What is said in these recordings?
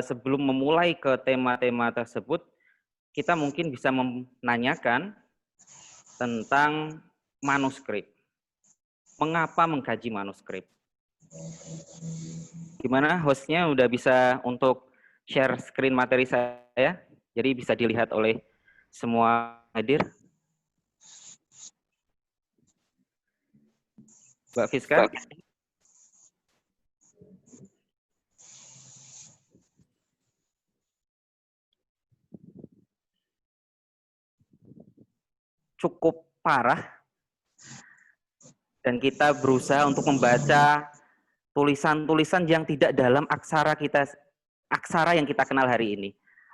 sebelum memulai ke tema-tema tersebut, kita mungkin bisa menanyakan tentang manuskrip. Mengapa mengkaji manuskrip? Gimana hostnya udah bisa untuk share screen materi saya? Jadi bisa dilihat oleh semua hadir. Mbak Fiska? Cukup parah dan kita berusaha untuk membaca tulisan-tulisan yang tidak dalam aksara yang kita kenal hari ini.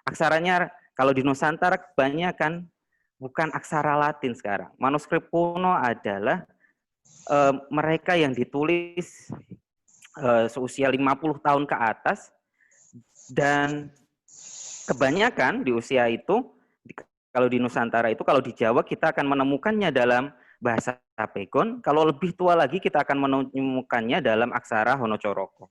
Aksaranya kalau di Nusantara kebanyakan bukan aksara Latin sekarang. Manuskrip kuno adalah mereka yang ditulis seusia 50 tahun ke atas, dan kebanyakan di usia itu, kalau di Nusantara itu, kalau di Jawa kita akan menemukannya dalam bahasa Pegon, kalau lebih tua lagi kita akan menemukannya dalam aksara Honocoroko.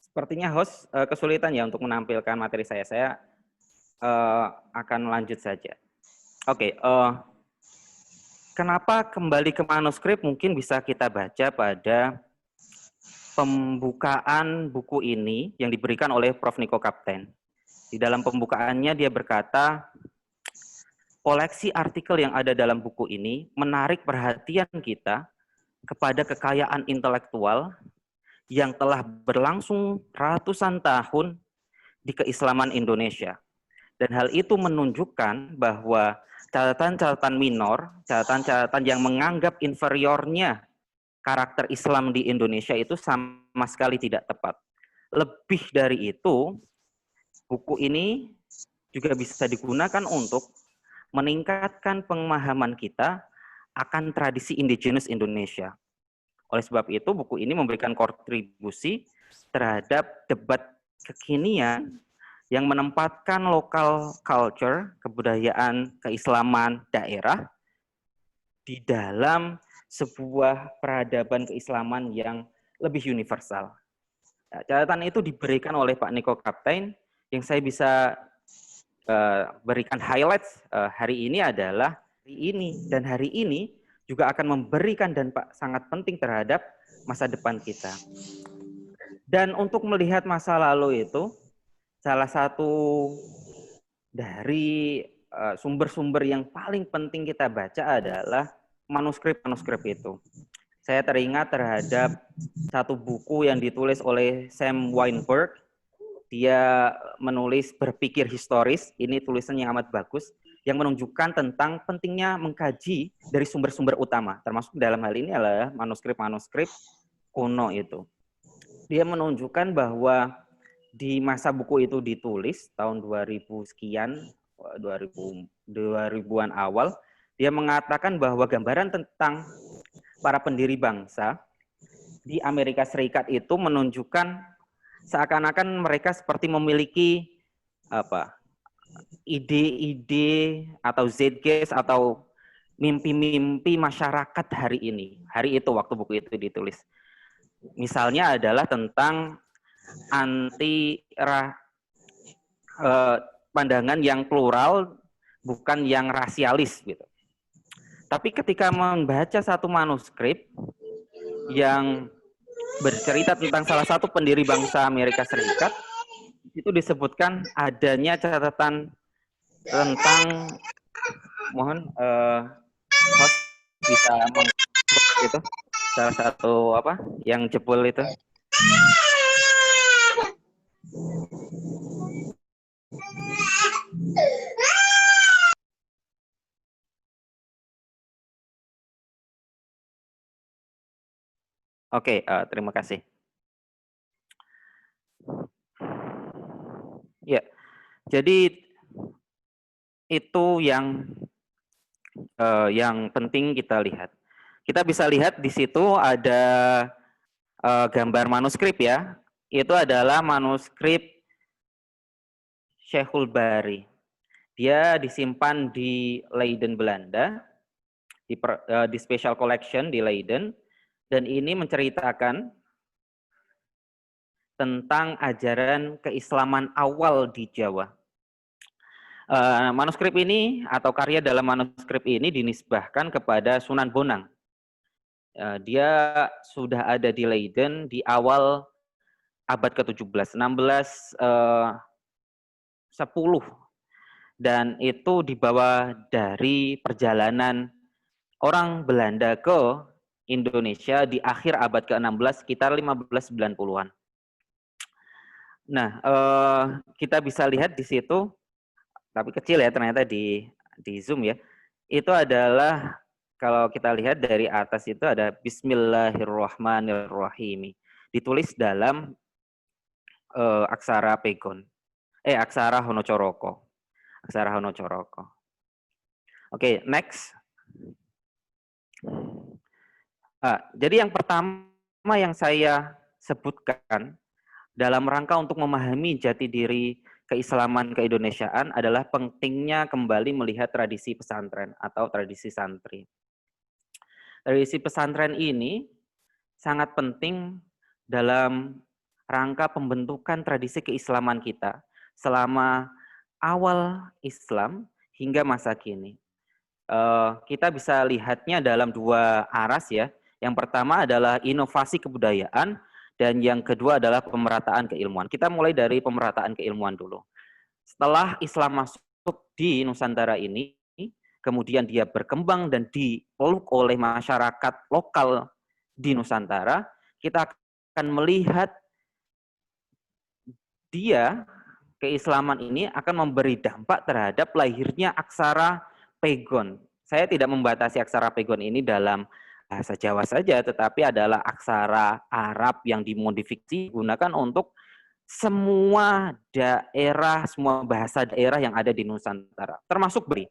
Sepertinya host kesulitan ya untuk menampilkan materi saya. Saya akan lanjut saja. Oke, kenapa kembali ke manuskrip mungkin bisa kita baca pada pembukaan buku ini yang diberikan oleh Prof. Niko Kapten. Di dalam pembukaannya dia berkata, koleksi artikel yang ada dalam buku ini menarik perhatian kita kepada kekayaan intelektual yang telah berlangsung ratusan tahun di keislaman Indonesia. Dan hal itu menunjukkan bahwa catatan-catatan minor, catatan-catatan yang menganggap inferiornya karakter Islam di Indonesia itu sama sekali tidak tepat. Lebih dari itu, buku ini juga bisa digunakan untuk meningkatkan pemahaman kita akan tradisi indigenous Indonesia. Oleh sebab itu, buku ini memberikan kontribusi terhadap debat kekinian yang menempatkan lokal culture, kebudayaan, keislaman daerah di dalam sebuah peradaban keislaman yang lebih universal. Nah, catatan itu diberikan oleh Pak Niko Kapten, yang saya bisa berikan highlights hari ini adalah hari ini, dan hari ini juga akan memberikan dampak sangat penting terhadap masa depan kita. Dan untuk melihat masa lalu itu, salah satu dari sumber-sumber yang paling penting kita baca adalah manuskrip-manuskrip itu. Saya teringat terhadap satu buku yang ditulis oleh Sam Weinberg. Dia menulis Berpikir Historis. Ini tulisan yang amat bagus, yang menunjukkan tentang pentingnya mengkaji dari sumber-sumber utama, termasuk dalam hal ini adalah manuskrip-manuskrip kuno itu. Dia menunjukkan bahwa di masa buku itu ditulis tahun 2000 sekian, 2000-an awal, dia mengatakan bahwa gambaran tentang para pendiri bangsa di Amerika Serikat itu menunjukkan seakan-akan mereka seperti memiliki ide-ide atau zeitgeist atau mimpi-mimpi masyarakat hari ini. Hari itu waktu buku itu ditulis. Misalnya adalah tentang pandangan yang plural, bukan yang rasialis gitu. Tapi ketika membaca satu manuskrip yang bercerita tentang salah satu pendiri bangsa Amerika Serikat, itu disebutkan adanya catatan tentang, mohon host bisa itu salah satu yang jebol itu. Oke, terima kasih. Ya, jadi itu yang penting kita lihat. Kita bisa lihat di situ ada gambar manuskrip ya. Itu adalah manuskrip Syekhul Bari. Dia disimpan di Leiden, Belanda, di Special Collection di Leiden, dan ini menceritakan tentang ajaran keislaman awal di Jawa. Manuskrip ini atau karya dalam manuskrip ini dinisbahkan kepada Sunan Bonang. Dia sudah ada di Leiden di awal abad ke-17, 16, 10, dan itu dibawa dari perjalanan orang Belanda ke Indonesia di akhir abad ke-16 sekitar 1590-an. Nah, kita bisa lihat di situ, tapi kecil ya ternyata di zoom ya. Itu adalah kalau kita lihat dari atas itu ada Bismillahirrahmanirrahim. Ditulis dalam aksara Pegon. Aksara Hanacaraka. Aksara Hanacaraka. Oke, next. Jadi yang pertama yang saya sebutkan dalam rangka untuk memahami jati diri keislaman keindonesiaan adalah pentingnya kembali melihat tradisi pesantren atau tradisi santri. Tradisi pesantren ini sangat penting dalam rangka pembentukan tradisi keislaman kita selama awal Islam hingga masa kini. Kita bisa lihatnya dalam dua aras ya. Yang pertama adalah inovasi kebudayaan dan yang kedua adalah pemerataan keilmuan. Kita mulai dari pemerataan keilmuan dulu. Setelah Islam masuk di Nusantara ini, kemudian dia berkembang dan dipeluk oleh masyarakat lokal di Nusantara, kita akan melihat dia, keislaman ini akan memberi dampak terhadap lahirnya aksara Pegon. Saya tidak membatasi aksara Pegon ini dalam bahasa Jawa saja, tetapi adalah aksara Arab yang dimodifikasi digunakan untuk semua daerah, semua bahasa daerah yang ada di Nusantara, termasuk Bali.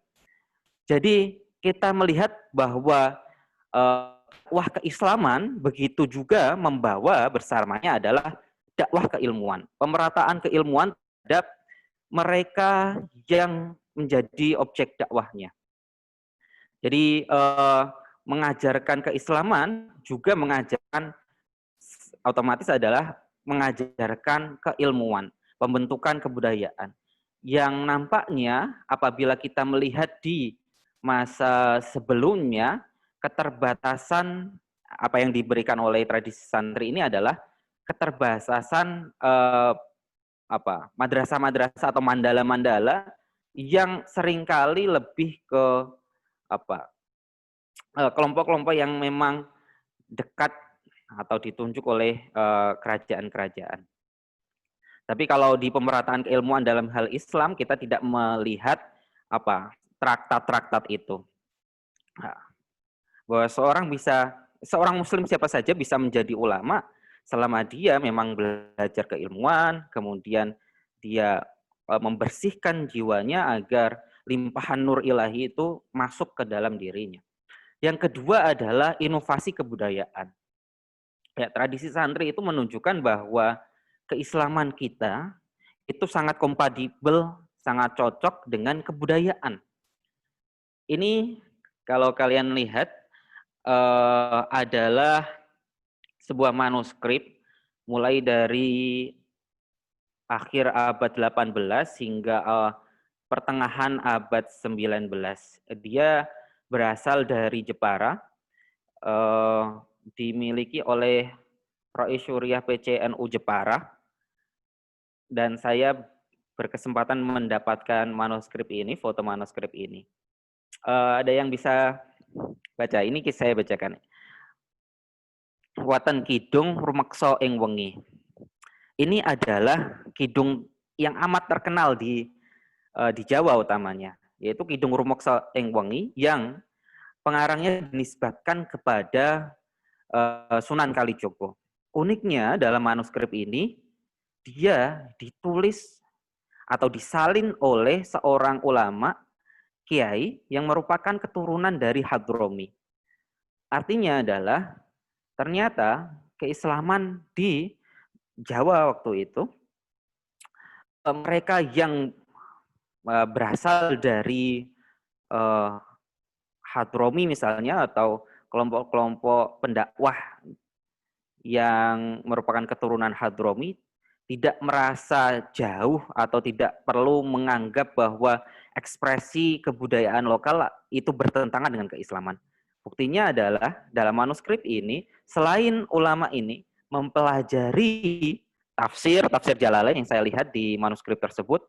Jadi kita melihat bahwa dakwah keislaman begitu juga membawa bersamanya adalah dakwah keilmuan, pemerataan keilmuan terhadap mereka yang menjadi objek dakwahnya. Jadi mengajarkan keislaman juga mengajarkan, otomatis adalah mengajarkan keilmuan, pembentukan kebudayaan. Yang nampaknya apabila kita melihat di masa sebelumnya, keterbatasan apa yang diberikan oleh tradisi santri ini adalah keterbatasan madrasah-madrasah atau mandala-mandala yang seringkali lebih ke kelompok-kelompok yang memang dekat atau ditunjuk oleh kerajaan-kerajaan. Tapi kalau di pemerataan keilmuan dalam hal Islam, kita tidak melihat traktat-traktat itu. Bahwa seorang muslim siapa saja bisa menjadi ulama selama dia memang belajar keilmuan, kemudian dia membersihkan jiwanya agar limpahan nur ilahi itu masuk ke dalam dirinya. Yang kedua adalah inovasi kebudayaan. Ya, tradisi santri itu menunjukkan bahwa keislaman kita itu sangat kompatibel, sangat cocok dengan kebudayaan. Ini kalau kalian lihat adalah sebuah manuskrip mulai dari akhir abad 18 hingga pertengahan abad 19. Dia berasal dari Jepara, dimiliki oleh Rois Syuriah PCNU Jepara, dan saya berkesempatan mendapatkan manuskrip ini, foto manuskrip ini. Ada yang bisa baca? Ini saya bacakan. Watan Kidung Rumekso ing Wengi. Ini adalah kidung yang amat terkenal di Jawa utamanya, yaitu Kidung Rumekso ing Wengi yang pengarangnya dinisbatkan kepada Sunan Kalijogo. Uniknya dalam manuskrip ini, dia ditulis atau disalin oleh seorang ulama kiai yang merupakan keturunan dari Hadromi. Artinya adalah ternyata keislaman di Jawa waktu itu, mereka yang berasal dari Hadromi misalnya, atau kelompok-kelompok pendakwah yang merupakan keturunan Hadromi, tidak merasa jauh atau tidak perlu menganggap bahwa ekspresi kebudayaan lokal itu bertentangan dengan keislaman. Buktinya adalah dalam manuskrip ini, selain ulama ini mempelajari tafsir Jalalain yang saya lihat di manuskrip tersebut,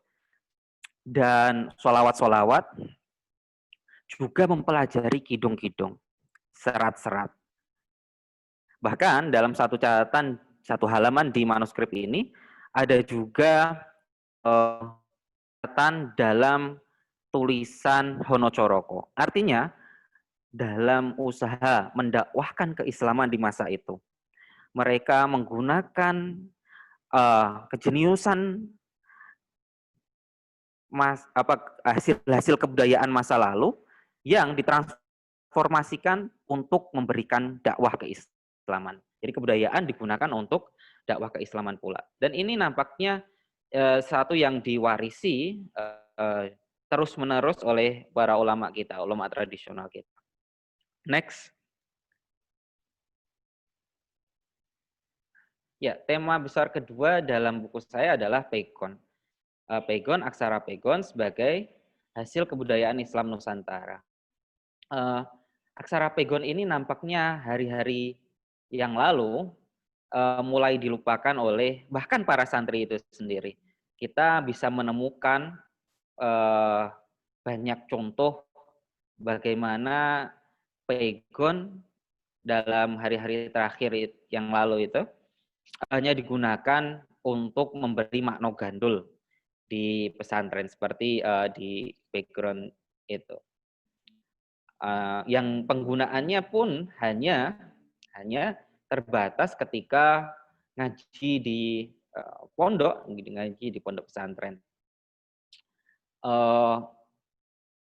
dan solawat-solawat, juga mempelajari kidung-kidung, serat-serat. Bahkan dalam satu catatan, satu halaman di manuskrip ini, ada juga catatan dalam tulisan Honocoroko. Artinya, dalam usaha mendakwahkan keislaman di masa itu, mereka menggunakan kejeniusan hasil kebudayaan masa lalu yang ditransformasikan untuk memberikan dakwah keislaman. Jadi kebudayaan digunakan untuk dakwah keislaman pula. Dan ini nampaknya satu yang diwarisi terus-menerus oleh para ulama kita, ulama tradisional kita. Next. Ya, tema besar kedua dalam buku saya adalah Pegon. Pegon, aksara Pegon sebagai hasil kebudayaan Islam Nusantara. Aksara Pegon ini nampaknya hari-hari yang lalu mulai dilupakan oleh bahkan para santri itu sendiri. Kita bisa menemukan banyak contoh bagaimana Pegon dalam hari-hari terakhir yang lalu itu hanya digunakan untuk memberi makna gandul di pesantren seperti di background itu. Yang penggunaannya pun hanya terbatas ketika ngaji di pondok, ngaji di pondok pesantren.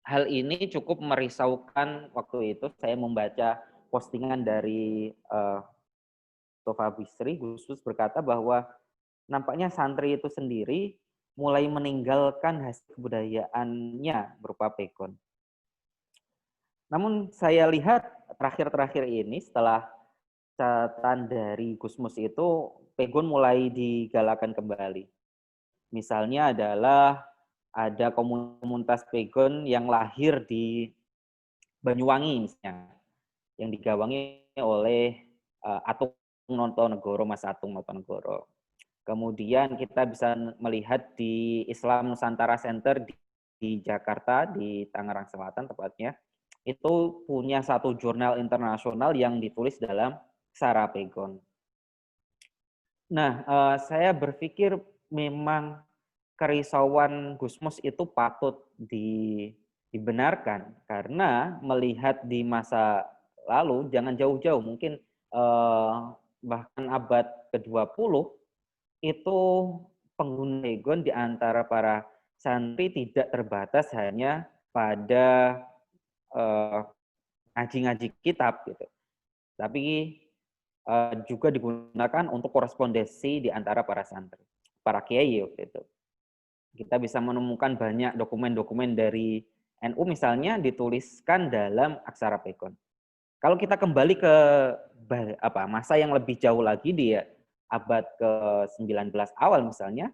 Hal ini cukup merisaukan waktu itu. Saya membaca postingan dari Mustafa Bisri, Gus berkata bahwa nampaknya santri itu sendiri mulai meninggalkan hasil kebudayaannya berupa pegon. Namun saya lihat terakhir-terakhir ini setelah catatan dari Gusmus itu, pegon mulai digalakan kembali. Misalnya adalah ada komunitas pegon yang lahir di Banyuwangi misalnya, yang digawangi oleh Atung Notonegoro, Mas Atung Notonegoro. Kemudian kita bisa melihat di Islam Nusantara Center di Jakarta, di Tangerang Selatan tepatnya, itu punya satu jurnal internasional yang ditulis dalam aksara Pegon. Nah, saya berpikir memang kerisauan Gusmus itu patut dibenarkan, karena melihat di masa lalu, jangan jauh-jauh, mungkin bahkan abad ke-20, itu pengguna pegon di antara para santri tidak terbatas hanya pada ngaji-ngaji kitab gitu, tapi juga digunakan untuk korespondensi di antara para santri, para kiai waktu itu. Kita bisa menemukan banyak dokumen-dokumen dari NU misalnya dituliskan dalam aksara pegon. Kalau kita kembali ke masa yang lebih jauh lagi di abad ke-19 awal misalnya,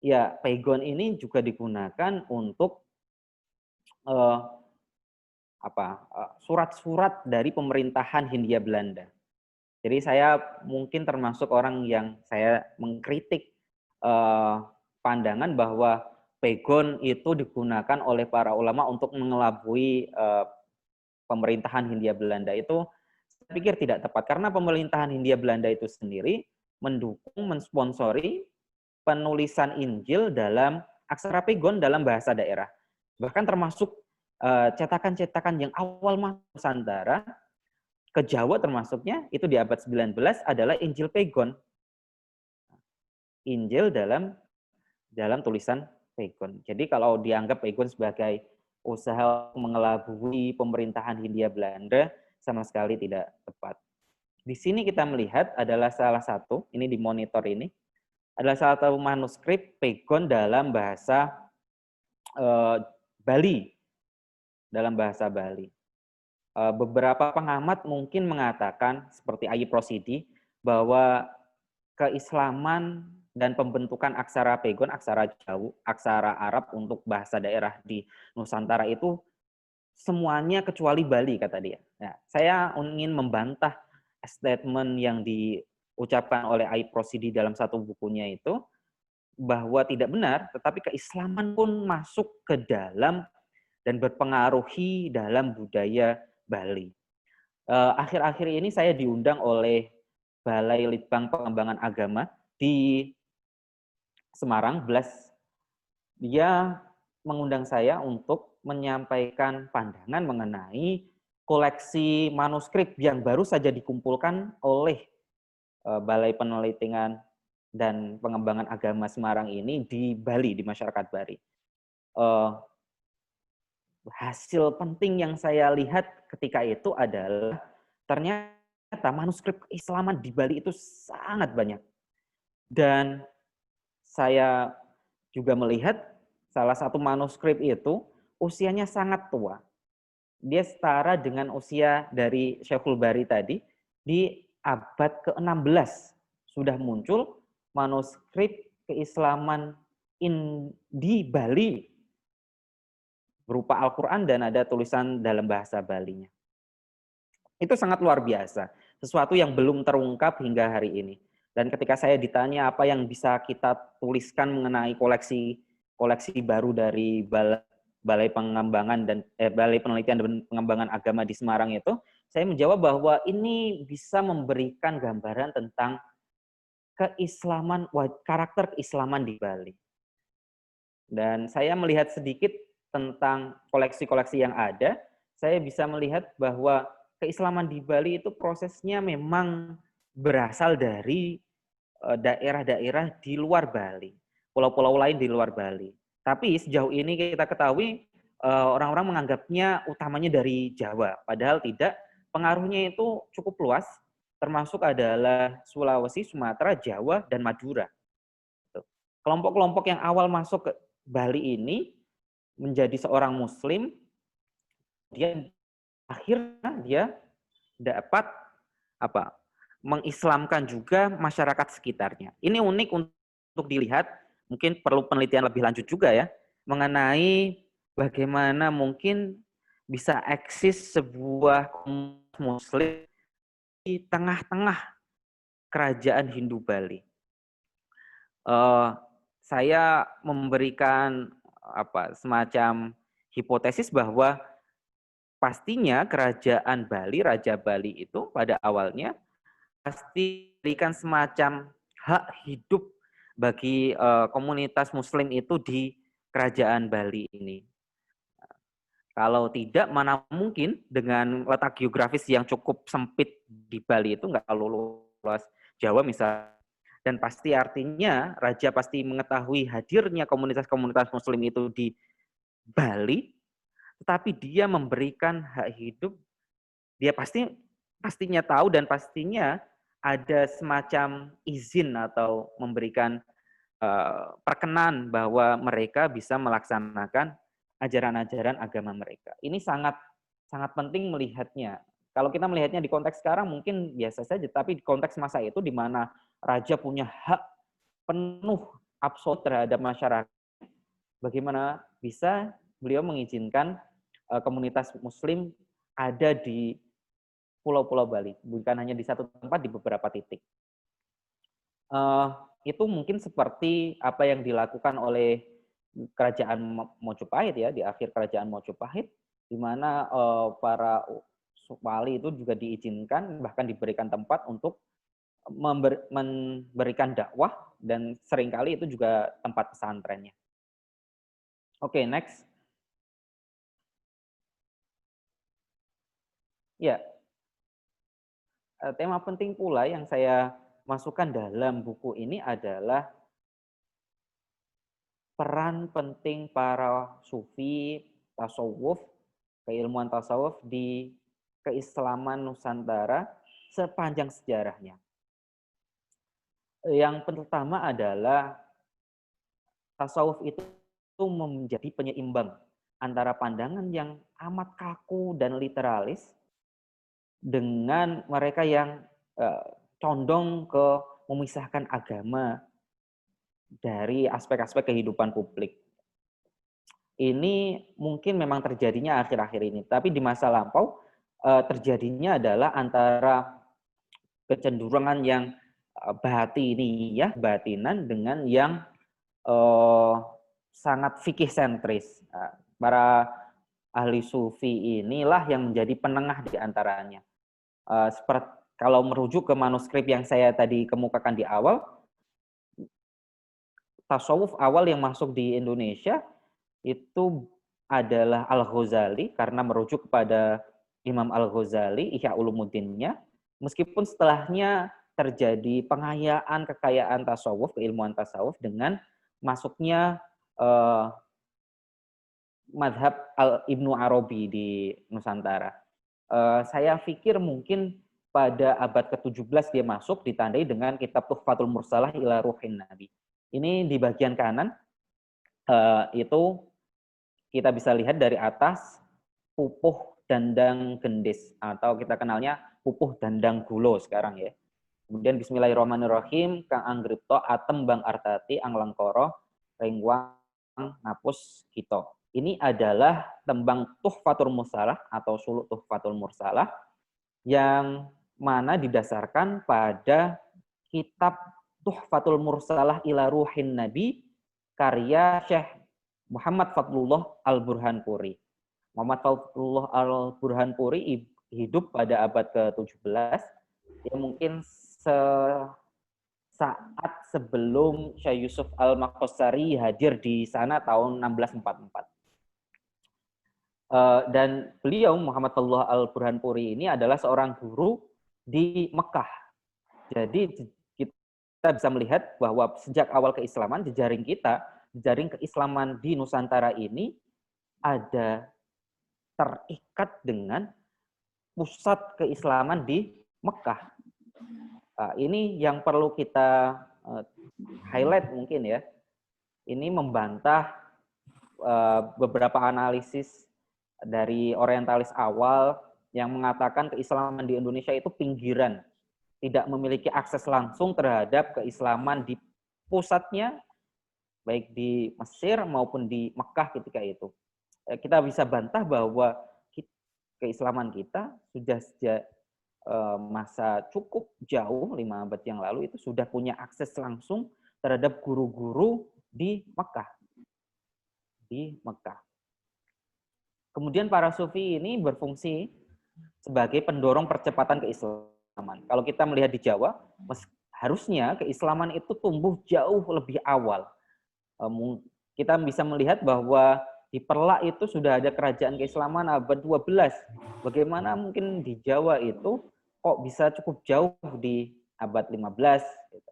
ya pegon ini juga digunakan untuk surat-surat dari pemerintahan Hindia Belanda. Jadi saya mungkin termasuk orang yang saya mengkritik pandangan bahwa pegon itu digunakan oleh para ulama untuk mengelabui pemerintahan Hindia Belanda. Itu saya pikir tidak tepat, karena pemerintahan Hindia Belanda itu sendiri mendukung, mensponsori penulisan Injil dalam aksara pegon dalam bahasa daerah. Bahkan termasuk cetakan-cetakan yang awal masuk Nusantara ke Jawa termasuknya itu di abad 19 adalah Injil pegon. Injil dalam tulisan pegon. Jadi kalau dianggap pegon sebagai usaha mengelabui pemerintahan Hindia Belanda, sama sekali tidak tepat. Di sini kita melihat adalah salah satu, ini di monitor ini, adalah salah satu manuskrip pegon dalam bahasa Bali. Dalam bahasa Bali. Beberapa pengamat mungkin mengatakan, seperti Ayub Rosidi, bahwa keislaman dan pembentukan aksara Pegon, aksara Jawa, aksara Arab untuk bahasa daerah di Nusantara itu semuanya kecuali Bali, kata dia. Nah, saya ingin membantah statement yang diucapkan oleh Aib Rosi di dalam satu bukunya itu, bahwa tidak benar, tetapi keislaman pun masuk ke dalam dan berpengaruhi dalam budaya Bali. Akhir-akhir ini saya diundang oleh Balai Litbang Pengembangan Agama di Semarang, Blas. Dia mengundang saya untuk menyampaikan pandangan mengenai koleksi manuskrip yang baru saja dikumpulkan oleh Balai Penelitian dan Pengembangan Agama Semarang ini di Bali, di masyarakat Bali. Hasil penting yang saya lihat ketika itu adalah ternyata manuskrip keislaman di Bali itu sangat banyak. Dan saya juga melihat salah satu manuskrip itu usianya sangat tua. Dia setara dengan usia dari Syekhul Bari tadi. Di abad ke-16 sudah muncul manuskrip keislaman di Bali berupa Al-Quran dan ada tulisan dalam bahasa Balinya. Itu sangat luar biasa, sesuatu yang belum terungkap hingga hari ini. Dan ketika saya ditanya apa yang bisa kita tuliskan mengenai koleksi baru dari Balai Pengembangan dan Balai Penelitian dan Pengembangan Agama di Semarang itu, saya menjawab bahwa ini bisa memberikan gambaran tentang keislaman, karakter keislaman di Bali. Dan saya melihat sedikit tentang koleksi-koleksi yang ada, saya bisa melihat bahwa keislaman di Bali itu prosesnya memang berasal dari daerah-daerah di luar Bali, pulau-pulau lain di luar Bali. Tapi sejauh ini kita ketahui orang-orang menganggapnya utamanya dari Jawa, padahal tidak. Pengaruhnya itu cukup luas, termasuk adalah Sulawesi, Sumatera, Jawa, dan Madura. Kelompok-kelompok yang awal masuk ke Bali ini menjadi seorang Muslim, dia akhirnya dia dapat mengislamkan juga masyarakat sekitarnya. Ini unik untuk dilihat, mungkin perlu penelitian lebih lanjut juga ya, mengenai bagaimana mungkin bisa eksis sebuah Muslim di tengah-tengah kerajaan Hindu Bali. Saya memberikan semacam hipotesis bahwa pastinya kerajaan Bali, Raja Bali itu pada awalnya pasti memberikan semacam hak hidup bagi komunitas Muslim itu di kerajaan Bali ini. Kalau tidak, mana mungkin dengan letak geografis yang cukup sempit di Bali itu nggak terlalu luas. Jawa misalnya. Dan pasti artinya raja pasti mengetahui hadirnya komunitas-komunitas Muslim itu di Bali, tetapi dia memberikan hak hidup, dia pastinya tahu dan pastinya ada semacam izin atau memberikan perkenan bahwa mereka bisa melaksanakan ajaran-ajaran agama mereka. Ini sangat sangat penting melihatnya. Kalau kita melihatnya di konteks sekarang mungkin biasa saja, tapi di konteks masa itu di mana raja punya hak penuh absolut terhadap masyarakat, bagaimana bisa beliau mengizinkan komunitas Muslim ada di pulau-pulau Bali, bukan hanya di satu tempat, di beberapa titik. Itu mungkin seperti apa yang dilakukan oleh kerajaan Mojopahit ya, di akhir kerajaan Mojopahit, di mana para wali itu juga diizinkan, bahkan diberikan tempat untuk memberikan dakwah, dan seringkali itu juga tempat pesantrennya. Oke, next. Ya, tema penting pula yang saya masukkan dalam buku ini adalah peran penting para sufi, tasawuf, keilmuan tasawuf di keislaman Nusantara sepanjang sejarahnya. Yang pertama adalah tasawuf itu menjadi penyeimbang antara pandangan yang amat kaku dan literalis dengan mereka yang condong ke memisahkan agama dari aspek-aspek kehidupan publik. Ini mungkin memang terjadinya akhir-akhir ini, tapi di masa lampau terjadinya adalah antara kecenderungan yang batiniyah, batinan dengan yang sangat fikih sentris. Para ahli sufi inilah yang menjadi penengah di antaranya. Seperti kalau merujuk ke manuskrip yang saya tadi kemukakan di awal, tasawuf awal yang masuk di Indonesia itu adalah Al-Ghazali, karena merujuk kepada Imam Al-Ghazali, Ihya Ulumuddinnya, meskipun setelahnya terjadi pengayaan kekayaan tasawuf, keilmuan tasawuf dengan masuknya madhab Ibnu Arabi di Nusantara. Saya pikir mungkin pada abad ke-17 dia masuk, ditandai dengan kitab Tuhfatul Mursalah ila Ruhin Nabi. Ini di bagian kanan, itu kita bisa lihat dari atas, pupuh dandang gendis, atau kita kenalnya pupuh dandang gulo sekarang ya. Kemudian Bismillahirrahmanirrahim, Kang Anggripto atem bang artati anglengkoro ringwang ngapus kita. Ini adalah tembang Tuhfatul Mursalah atau suluk Tuhfatul Mursalah yang mana didasarkan pada kitab Tuhfatul Mursalah ila Ruhin Nabi karya Syekh Muhammad Fadlullah Al-Burhanpuri. Muhammad Fadlullah Al-Burhanpuri hidup pada abad ke-17, ya mungkin saat sebelum Syekh Yusuf Al-Maqassari hadir di sana tahun 1644. Dan beliau, Muhammad Fadlullah Al-Burhanpuri ini adalah seorang guru di Mekah. Jadi kita bisa melihat bahwa sejak awal keislaman, jejaring keislaman di Nusantara ini ada terikat dengan pusat keislaman di Mekah. Ini yang perlu kita highlight mungkin ya. Ini membantah beberapa analisis dari orientalis awal yang mengatakan keislaman di Indonesia itu pinggiran, tidak memiliki akses langsung terhadap keislaman di pusatnya, baik di Mesir maupun di Mekah ketika itu. Kita bisa bantah bahwa keislaman kita sudah sejak masa cukup jauh, 5 abad yang lalu, itu sudah punya akses langsung terhadap guru-guru di Mekah. Kemudian para sufi ini berfungsi sebagai pendorong percepatan keislaman. Kalau kita melihat di Jawa, harusnya keislaman itu tumbuh jauh lebih awal. Kita bisa melihat bahwa di Perlak itu sudah ada kerajaan keislaman abad 12. Bagaimana mungkin di Jawa itu kok bisa cukup jauh di abad 15 gitu,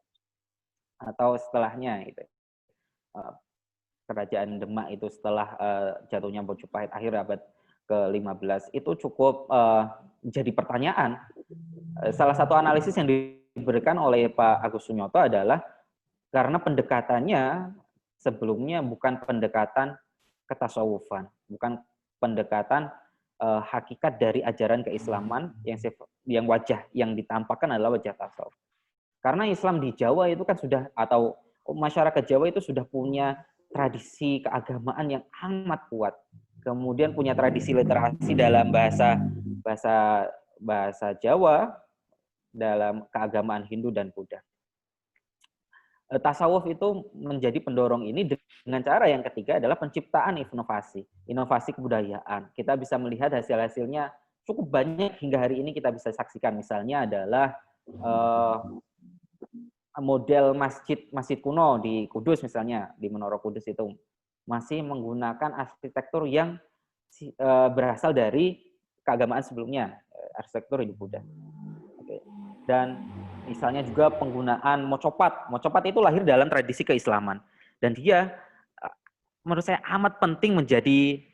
atau setelahnya gitu. Kerajaan Demak itu setelah jatuhnya Majapahit akhir abad ke-15 itu cukup jadi pertanyaan. Salah satu analisis yang diberikan oleh Pak Agus Sunyoto adalah karena pendekatannya sebelumnya bukan pendekatan ketasawufan, bukan pendekatan hakikat dari ajaran keislaman yang wajah yang ditampakkan adalah wajah tasawuf. Karena Islam di Jawa itu kan sudah, atau masyarakat Jawa itu sudah punya tradisi keagamaan yang amat kuat. Kemudian punya tradisi literasi dalam bahasa Jawa, dalam keagamaan Hindu dan Buddha. Tasawuf itu menjadi pendorong ini dengan cara yang ketiga adalah penciptaan inovasi kebudayaan. Kita bisa melihat hasil-hasilnya cukup banyak hingga hari ini kita bisa saksikan. Misalnya adalah model masjid kuno di Kudus, misalnya di Menara Kudus itu masih menggunakan arsitektur yang berasal dari keagamaan sebelumnya, arsitektur Hindu Buddha. Dan misalnya juga penggunaan mocopat. Mocopat itu lahir dalam tradisi keislaman dan dia menurut saya amat penting menjadi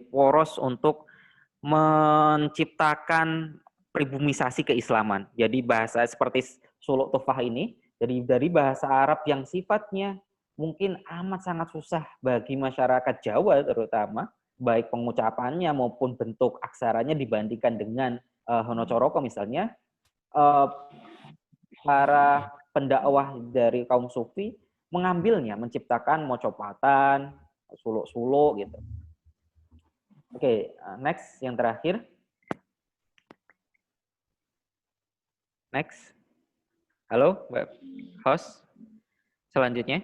poros untuk menciptakan pribumisasi keislaman. Jadi bahasa seperti suluk Tuhfah ini dari bahasa Arab yang sifatnya mungkin amat sangat susah bagi masyarakat Jawa terutama, baik pengucapannya maupun bentuk aksaranya dibandingkan dengan Honocoroko misalnya. Para pendakwah dari kaum sufi mengambilnya, menciptakan mocopatan, suluk-suluk gitu. Oke, next yang terakhir. Next. Halo, Mbak host. Selanjutnya.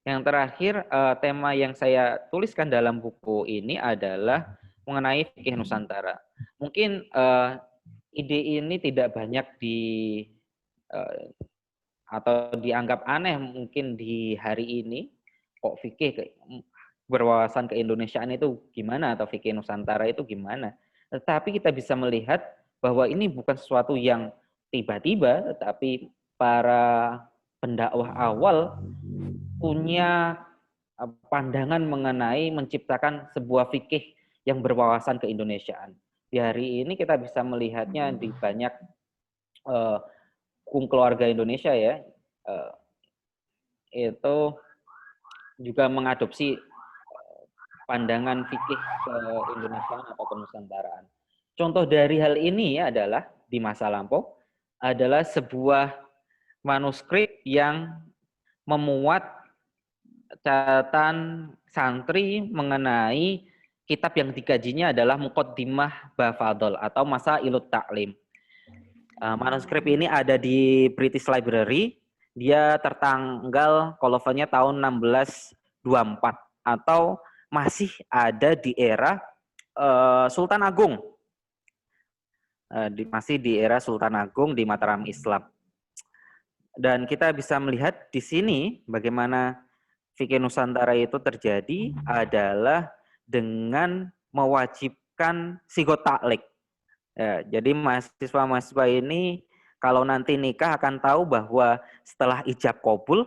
Yang terakhir, tema yang saya tuliskan dalam buku ini adalah mengenai fikih Nusantara. Mungkin ide ini tidak banyak atau dianggap aneh mungkin di hari ini. Kok fikih berwawasan keindonesiaan itu gimana, atau fikih Nusantara itu gimana? Tetapi kita bisa melihat bahwa ini bukan sesuatu yang tiba-tiba, tetapi para pendakwah awal punya pandangan mengenai menciptakan sebuah fikih yang berwawasan keindonesiaan. Di hari ini kita bisa melihatnya di banyak keluarga Indonesia ya, itu juga mengadopsi pandangan fikih ke-Indonesiaan atau kenusantaraan. Contoh dari hal ini adalah di masa lampau adalah sebuah manuskrip yang memuat catatan santri mengenai kitab yang dikajinya adalah Muqaddimah Bafadol atau Masailut Ta'lim. Manuskrip ini ada di British Library. Dia tertanggal kolofanya tahun 1624 atau masih ada di era Sultan Agung. Masih di era Sultan Agung di Mataram Islam. Dan kita bisa melihat di sini bagaimana fikih Nusantara itu terjadi adalah dengan mewajibkan sigot taklik. Ya, jadi mahasiswa-mahasiswa ini kalau nanti nikah akan tahu bahwa setelah ijab kabul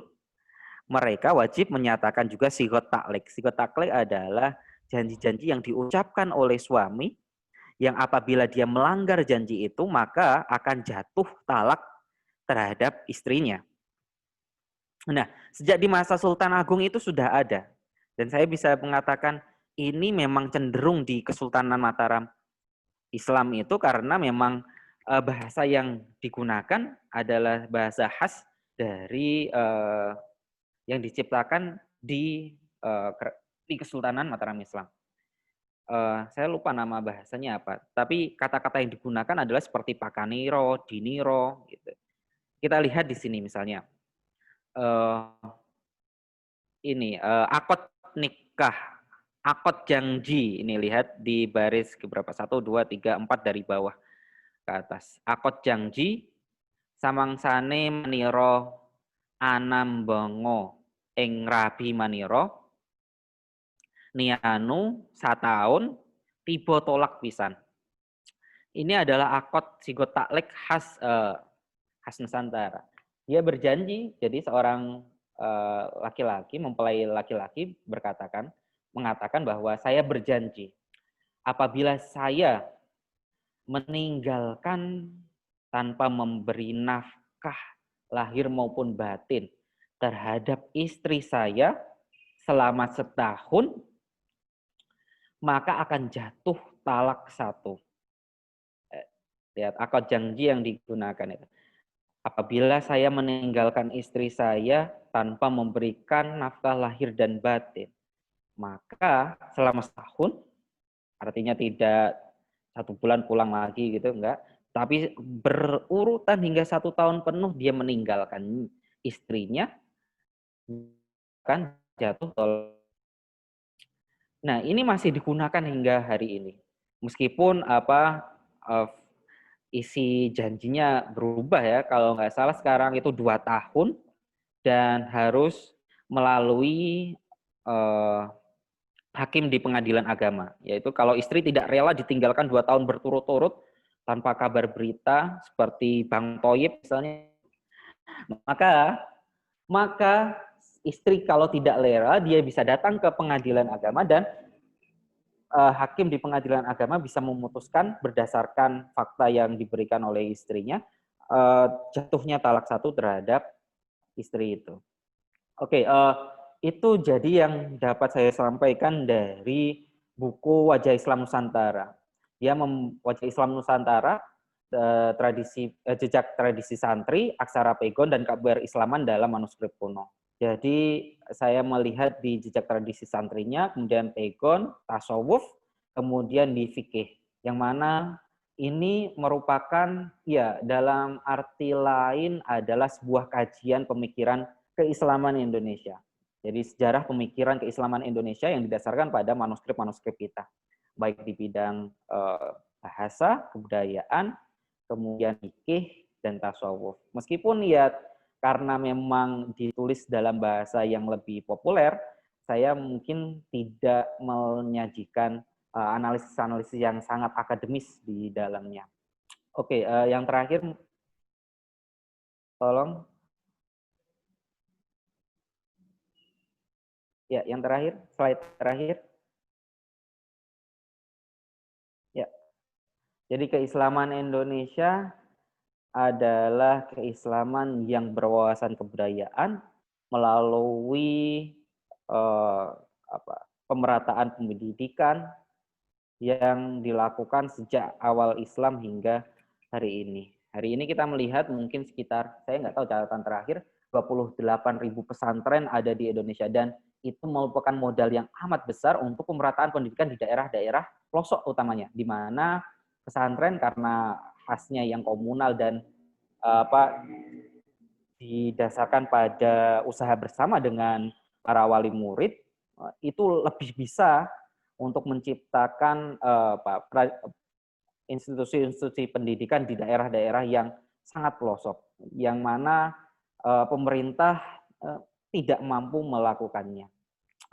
mereka wajib menyatakan juga sigot taklik. Sigot taklik adalah janji-janji yang diucapkan oleh suami yang apabila dia melanggar janji itu maka akan jatuh talak terhadap istrinya. Nah, sejak di masa Sultan Agung itu sudah ada. Dan saya bisa mengatakan ini memang cenderung di Kesultanan Mataram Islam itu karena memang bahasa yang digunakan adalah bahasa khas dari yang diciptakan di Kesultanan Mataram Islam. Saya lupa nama bahasanya apa, tapi kata-kata yang digunakan adalah seperti pakaniro, diniro, gitu. Kita lihat di sini misalnya, akad nikah, akad janji, ini lihat di baris keberapa, 1, 2, 3, 4 dari bawah ke atas. Akad janji, samangsane maniro anambango ing rabi maniro, nianu sataun tiba tolak pisan. Ini adalah akad sigot taklek khas Nusantara. Dia berjanji, jadi seorang laki-laki, mempelai laki-laki mengatakan bahwa saya berjanji apabila saya meninggalkan tanpa memberi nafkah lahir maupun batin terhadap istri saya selama setahun, maka akan jatuh talak 1. Lihat akad janji yang digunakan itu. Apabila saya meninggalkan istri saya tanpa memberikan nafkah lahir dan batin, maka selama setahun, artinya tidak 1 bulan pulang lagi gitu, enggak. Tapi berurutan hingga 1 tahun penuh dia meninggalkan istrinya, kan jatuh tolak. Nah, ini masih digunakan hingga hari ini. Meskipun isi janjinya berubah ya. Kalau nggak salah sekarang itu 2 tahun dan harus melalui hakim di pengadilan agama. Yaitu kalau istri tidak rela ditinggalkan 2 tahun berturut-turut tanpa kabar berita seperti Bang Toyib misalnya, maka istri kalau tidak rela dia bisa datang ke pengadilan agama dan hakim di pengadilan agama bisa memutuskan berdasarkan fakta yang diberikan oleh istrinya jatuhnya talak 1 terhadap istri itu. Oke, itu jadi yang dapat saya sampaikan dari buku Wajah Islam Nusantara. Wajah Islam Nusantara jejak tradisi santri, aksara pegon, dan kabar Islaman dalam manuskrip kuno. Jadi saya melihat di jejak tradisi santrinya, kemudian pegon, tasawuf, kemudian di fikih, yang mana ini merupakan ya dalam arti lain adalah sebuah kajian pemikiran keislaman Indonesia. Jadi sejarah pemikiran keislaman Indonesia yang didasarkan pada manuskrip-manuskrip kita, baik di bidang bahasa, kebudayaan, kemudian fikih dan tasawuf. Meskipun ya karena memang ditulis dalam bahasa yang lebih populer, saya mungkin tidak menyajikan analisis-analisis yang sangat akademis di dalamnya. Oke, yang terakhir, tolong. Ya, yang terakhir, slide terakhir. Ya, jadi keislaman Indonesia adalah keislaman yang berwawasan kebudayaan melalui pemerataan pendidikan yang dilakukan sejak awal Islam hingga hari ini. Hari ini kita melihat mungkin sekitar, saya nggak tahu catatan terakhir, 28.000 pesantren ada di Indonesia, dan itu merupakan modal yang amat besar untuk pemerataan pendidikan di daerah-daerah pelosok utamanya, di mana pesantren karena khasnya yang komunal dan didasarkan pada usaha bersama dengan para wali murid, itu lebih bisa untuk menciptakan institusi-institusi pendidikan di daerah-daerah yang sangat pelosok, yang mana pemerintah tidak mampu melakukannya.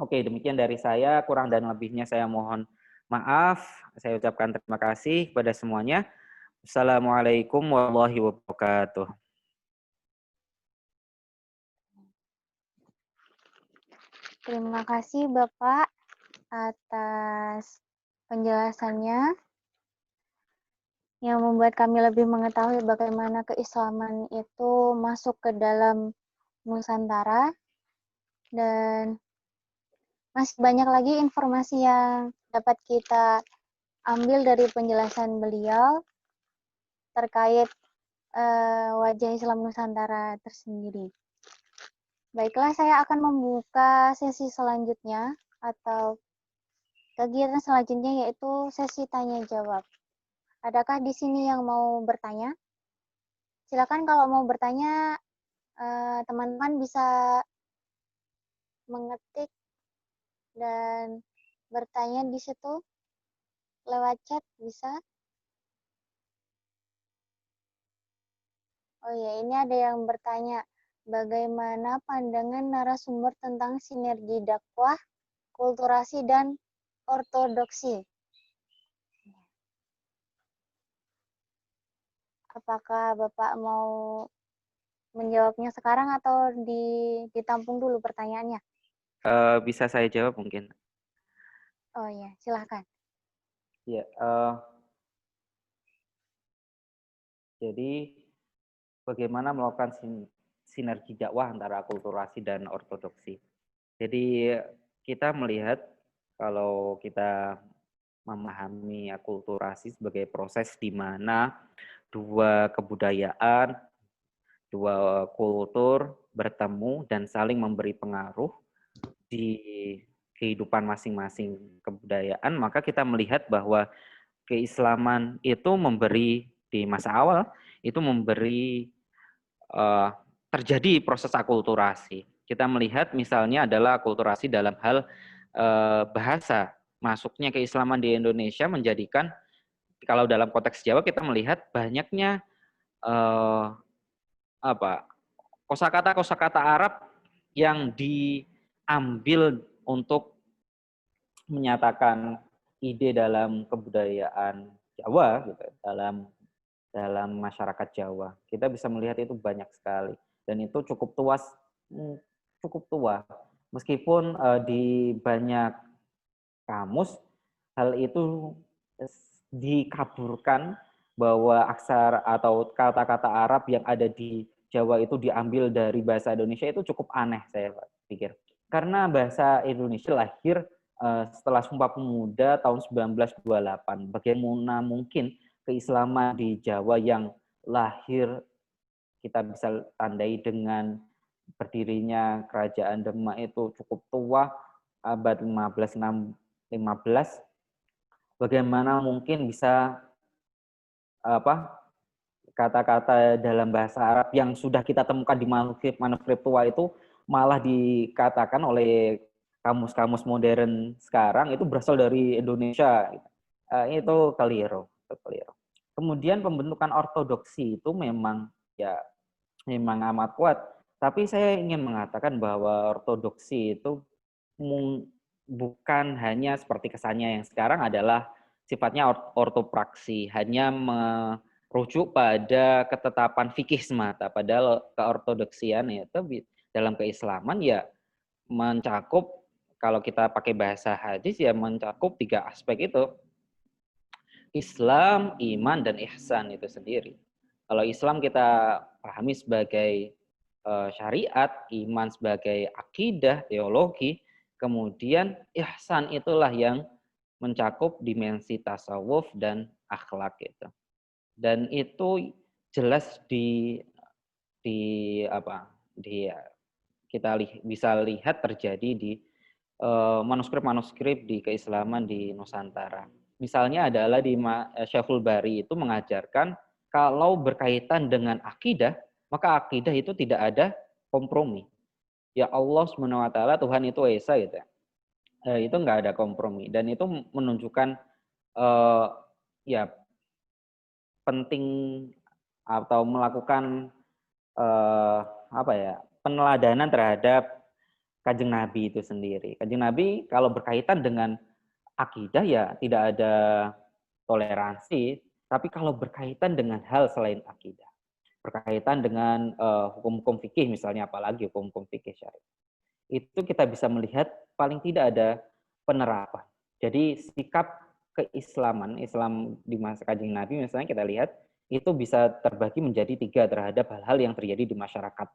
Oke, demikian dari saya, kurang dan lebihnya saya mohon maaf. Saya ucapkan terima kasih kepada semuanya. Assalamualaikum warahmatullahi wabarakatuh. Terima kasih Bapak atas penjelasannya yang membuat kami lebih mengetahui bagaimana keislaman itu masuk ke dalam Nusantara, dan masih banyak lagi informasi yang dapat kita ambil dari penjelasan beliau terkait wajah Islam Nusantara tersendiri. Baiklah, saya akan membuka sesi selanjutnya atau kegiatan selanjutnya, yaitu sesi tanya jawab. Adakah di sini yang mau bertanya? Silakan kalau mau bertanya, teman-teman bisa mengetik dan bertanya di situ lewat chat bisa. Oh ya, ini ada yang bertanya, bagaimana pandangan narasumber tentang sinergi dakwah, kulturasi, dan ortodoksi? Apakah Bapak mau menjawabnya sekarang atau ditampung dulu pertanyaannya? Bisa saya jawab mungkin. Oh ya, silahkan. Ya, jadi bagaimana melakukan sinergi dakwah antara akulturasi dan ortodoksi. Jadi kita melihat kalau kita memahami akulturasi sebagai proses di mana dua kebudayaan, dua kultur bertemu dan saling memberi pengaruh di kehidupan masing-masing kebudayaan, maka kita melihat bahwa keislaman itu memberi di masa awal itu memberi terjadi proses akulturasi. Kita melihat misalnya adalah akulturasi dalam hal bahasa. Masuknya keislaman di Indonesia menjadikan, kalau dalam konteks Jawa kita melihat banyaknya kosakata Arab yang diambil untuk menyatakan ide dalam kebudayaan Jawa, gitu, dalam masyarakat Jawa. Kita bisa melihat itu banyak sekali, dan itu cukup tua. Meskipun di banyak kamus hal itu dikaburkan bahwa aksara atau kata-kata Arab yang ada di Jawa itu diambil dari bahasa Indonesia, itu cukup aneh saya pikir. Karena bahasa Indonesia lahir setelah Sumpah Pemuda tahun 1928. Bagaimana mungkin keislaman di Jawa yang lahir kita bisa tandai dengan berdirinya kerajaan Demak itu cukup tua, abad 15, bagaimana mungkin bisa kata-kata dalam bahasa Arab yang sudah kita temukan di manuskrip tua itu malah dikatakan oleh kamus-kamus modern sekarang itu berasal dari Indonesia. Itu keliru. Kemudian pembentukan ortodoksi itu memang amat kuat. Tapi saya ingin mengatakan bahwa ortodoksi itu bukan hanya seperti kesannya yang sekarang adalah sifatnya ortopraksi, hanya merujuk pada ketetapan fikih semata. Padahal keortodoksian itu dalam keislaman ya mencakup, kalau kita pakai bahasa hadis ya mencakup 3 aspek itu. Islam, iman, dan ihsan itu sendiri. Kalau Islam kita pahami sebagai syariat, iman sebagai akidah, teologi, kemudian ihsan itulah yang mencakup dimensi tasawuf dan akhlak itu. Dan itu jelas kita bisa lihat terjadi di manuskrip-manuskrip di keislaman di Nusantara. Misalnya adalah di Syekhul Bari itu mengajarkan kalau berkaitan dengan akidah, maka akidah itu tidak ada kompromi. Ya Allah SWT, Tuhan itu Esa gitu. Itu enggak ada kompromi. Dan itu menunjukkan ya penting atau melakukan peneladanan terhadap Kanjeng Nabi itu sendiri. Kanjeng Nabi kalau berkaitan dengan akidah ya tidak ada toleransi, tapi kalau berkaitan dengan hal selain akidah, berkaitan dengan hukum-hukum fikih misalnya, apalagi hukum-hukum fikih syariat, itu kita bisa melihat paling tidak ada penerapan. Jadi sikap keislaman, Islam di masa Kanjeng Nabi misalnya kita lihat, itu bisa terbagi menjadi 3 terhadap hal-hal yang terjadi di masyarakat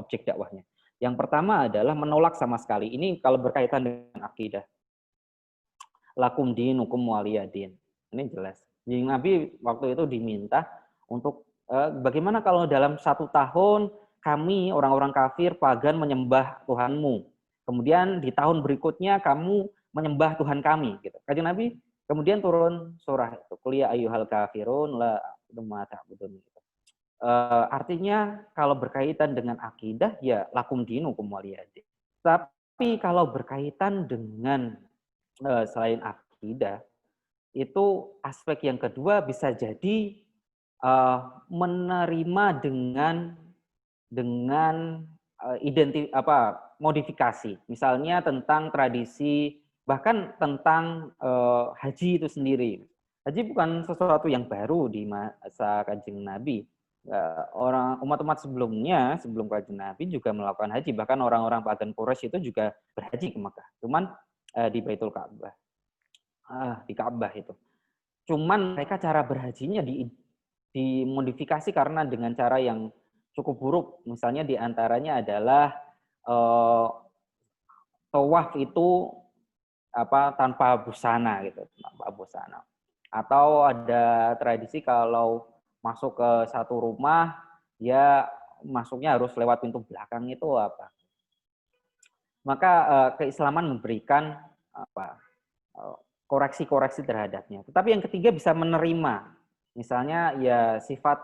objek dakwahnya. Yang pertama adalah menolak sama sekali. Ini kalau berkaitan dengan akidah. Lakum dinukum waliyadin. Ini jelas. Jadi Nabi waktu itu diminta untuk bagaimana kalau dalam 1 tahun kami orang-orang kafir pagan menyembah Tuhanmu. Kemudian di tahun berikutnya kamu menyembah Tuhan kami. Gitu. Kanjeng Nabi kemudian turun surah itu. Qul ya ayyuhal kafirun la ma ta'budun. Artinya kalau berkaitan dengan akidah ya lakum dinukum waliyadin. Tapi kalau berkaitan dengan selain akidah, itu aspek yang kedua bisa jadi menerima dengan modifikasi. Misalnya tentang tradisi, bahkan tentang haji itu sendiri. Haji bukan sesuatu yang baru di masa Kanjeng Nabi. Umat-umat sebelumnya, sebelum Kanjeng Nabi juga melakukan haji. Bahkan orang-orang pagan Quraisy itu juga berhaji ke Mekah. Cuman di Baitul Ka'bah. Di Ka'bah itu. Cuman mereka cara berhajinya dimodifikasi karena dengan cara yang cukup buruk. Misalnya diantaranya adalah tawaf itu tanpa busana gitu, tanpa busana. Atau ada tradisi kalau masuk ke satu rumah, ya masuknya harus lewat pintu belakang itu apa. Maka keislaman memberikan koreksi-koreksi terhadapnya. Tetapi yang ketiga bisa menerima. Misalnya ya sifat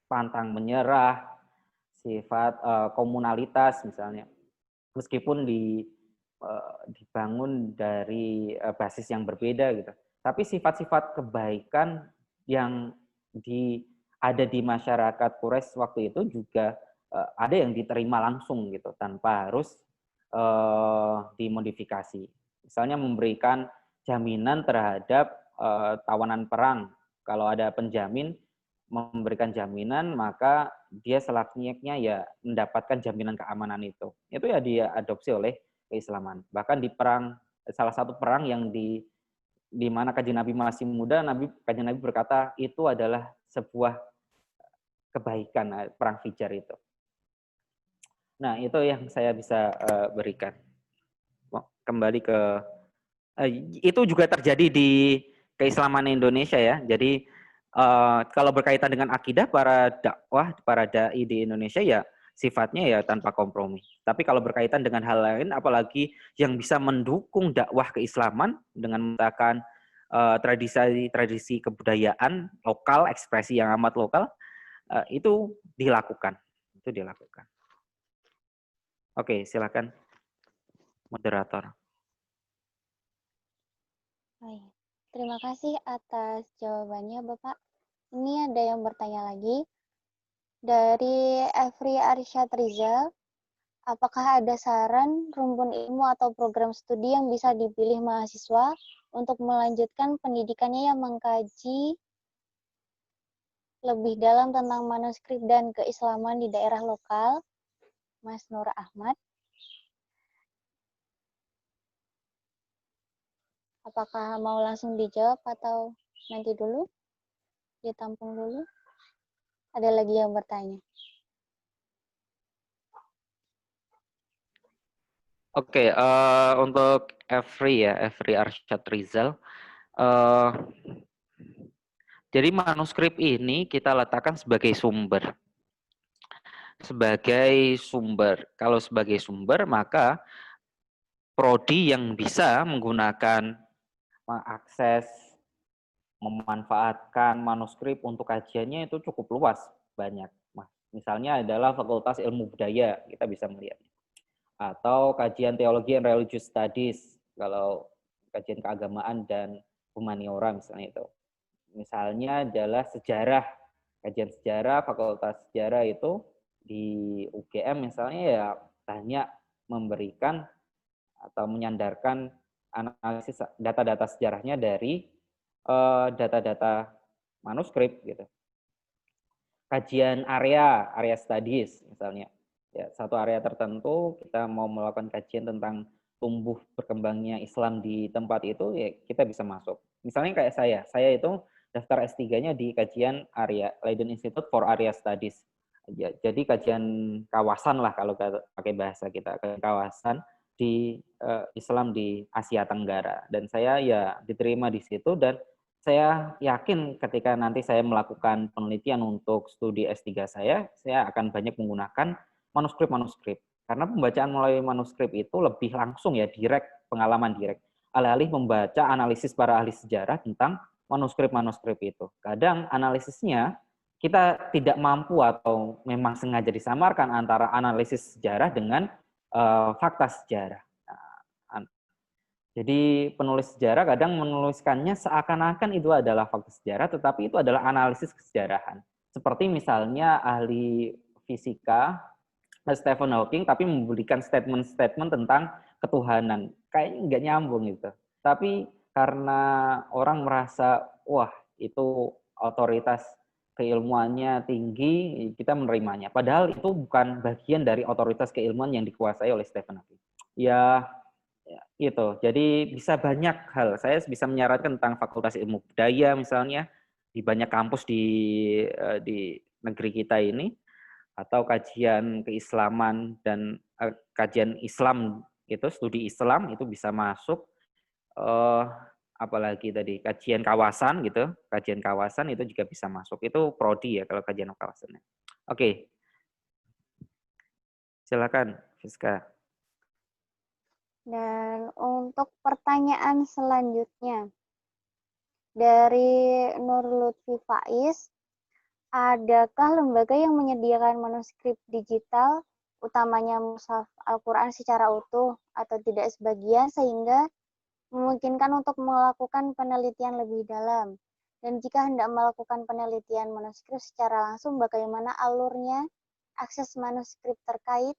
pantang menyerah, sifat komunalitas misalnya. Meskipun dibangun dari basis yang berbeda gitu. Tapi sifat-sifat kebaikan yang ada di masyarakat Quraisy waktu itu juga ada yang diterima langsung gitu tanpa harus dimodifikasi. Misalnya memberikan jaminan terhadap tawanan perang. Kalau ada penjamin memberikan jaminan, maka dia selayaknya ya mendapatkan jaminan keamanan itu. Itu ya dia adopsi oleh keislaman. Bahkan di salah satu perang yang di mana Kanjeng Nabi masih muda, Kanjeng Nabi berkata itu adalah sebuah kebaikan, perang Fijar itu. Nah, itu yang saya bisa berikan. Kembali ke itu juga terjadi di keislaman Indonesia ya. Jadi kalau berkaitan dengan akidah para dakwah, para dai di Indonesia ya sifatnya ya tanpa kompromi. Tapi kalau berkaitan dengan hal lain, apalagi yang bisa mendukung dakwah keislaman dengan menggunakan tradisi kebudayaan lokal, ekspresi yang amat lokal, itu dilakukan. Itu dilakukan. Oke, silakan moderator. Baik. Terima kasih atas jawabannya, Bapak. Ini ada yang bertanya lagi. Dari Efri Arsyad Rizal, apakah ada saran, rumpun ilmu atau program studi yang bisa dipilih mahasiswa untuk melanjutkan pendidikannya yang mengkaji lebih dalam tentang manuskrip dan keislaman di daerah lokal? Mas Nur Ahmad. Apakah mau langsung dijawab atau nanti dulu? Ditampung dulu? Ada lagi yang bertanya. Oke, untuk Efri Arsyad Rizal. Jadi manuskrip ini kita letakkan sebagai sumber. Kalau sebagai sumber, maka prodi yang bisa menggunakan, mengakses, memanfaatkan manuskrip untuk kajiannya itu cukup luas, banyak. Misalnya adalah Fakultas Ilmu Budaya, kita bisa melihat. Atau kajian teologi and religious studies, kalau kajian keagamaan dan humaniora misalnya itu. Misalnya adalah sejarah, kajian sejarah, Fakultas Sejarah itu di UGM misalnya ya banyak memberikan atau menyandarkan analisis data-data sejarahnya dari data-data manuskrip gitu. Kajian area studies misalnya. Ya, satu area tertentu kita mau melakukan kajian tentang tumbuh berkembangnya Islam di tempat itu, ya kita bisa masuk. Misalnya kayak saya itu daftar S3-nya di kajian area, Leiden Institute for Area Studies. Ya, jadi kajian kawasan lah kalau pakai bahasa kita, kawasan di Islam di Asia Tenggara. Dan saya ya diterima di situ, dan saya yakin ketika nanti saya melakukan penelitian untuk studi S3 saya akan banyak menggunakan manuskrip. Karena pembacaan melalui manuskrip itu lebih langsung ya, pengalaman direct. Alih-alih membaca analisis para ahli sejarah tentang manuskrip itu. Kadang analisisnya kita tidak mampu atau memang sengaja disamarkan antara analisis sejarah dengan fakta sejarah. Jadi penulis sejarah kadang menuliskannya seakan-akan itu adalah fakta sejarah, tetapi itu adalah analisis kesejarahan. Seperti misalnya ahli fisika Stephen Hawking, tapi memberikan statement-statement tentang ketuhanan. Kayaknya nggak nyambung gitu. Tapi karena orang merasa, wah itu otoritas keilmuannya tinggi, kita menerimanya. Padahal itu bukan bagian dari otoritas keilmuan yang dikuasai oleh Stephen Hawking. Ya, itu. Jadi bisa banyak hal. Saya bisa menyarankan tentang Fakultas Ilmu Budaya misalnya di banyak kampus di negeri kita ini, atau kajian keislaman dan kajian Islam itu, studi Islam itu bisa masuk. Apalagi tadi kajian kawasan gitu, kajian kawasan itu juga bisa masuk. Itu prodi ya kalau kajian kawasannya. Oke. Silakan, Fiska. Dan untuk pertanyaan selanjutnya, dari Nur Lutfi Faiz, adakah lembaga yang menyediakan manuskrip digital, utamanya mushaf Al-Quran secara utuh atau tidak sebagian, sehingga memungkinkan untuk melakukan penelitian lebih dalam? Dan jika hendak melakukan penelitian manuskrip secara langsung, bagaimana alurnya, akses manuskrip terkait?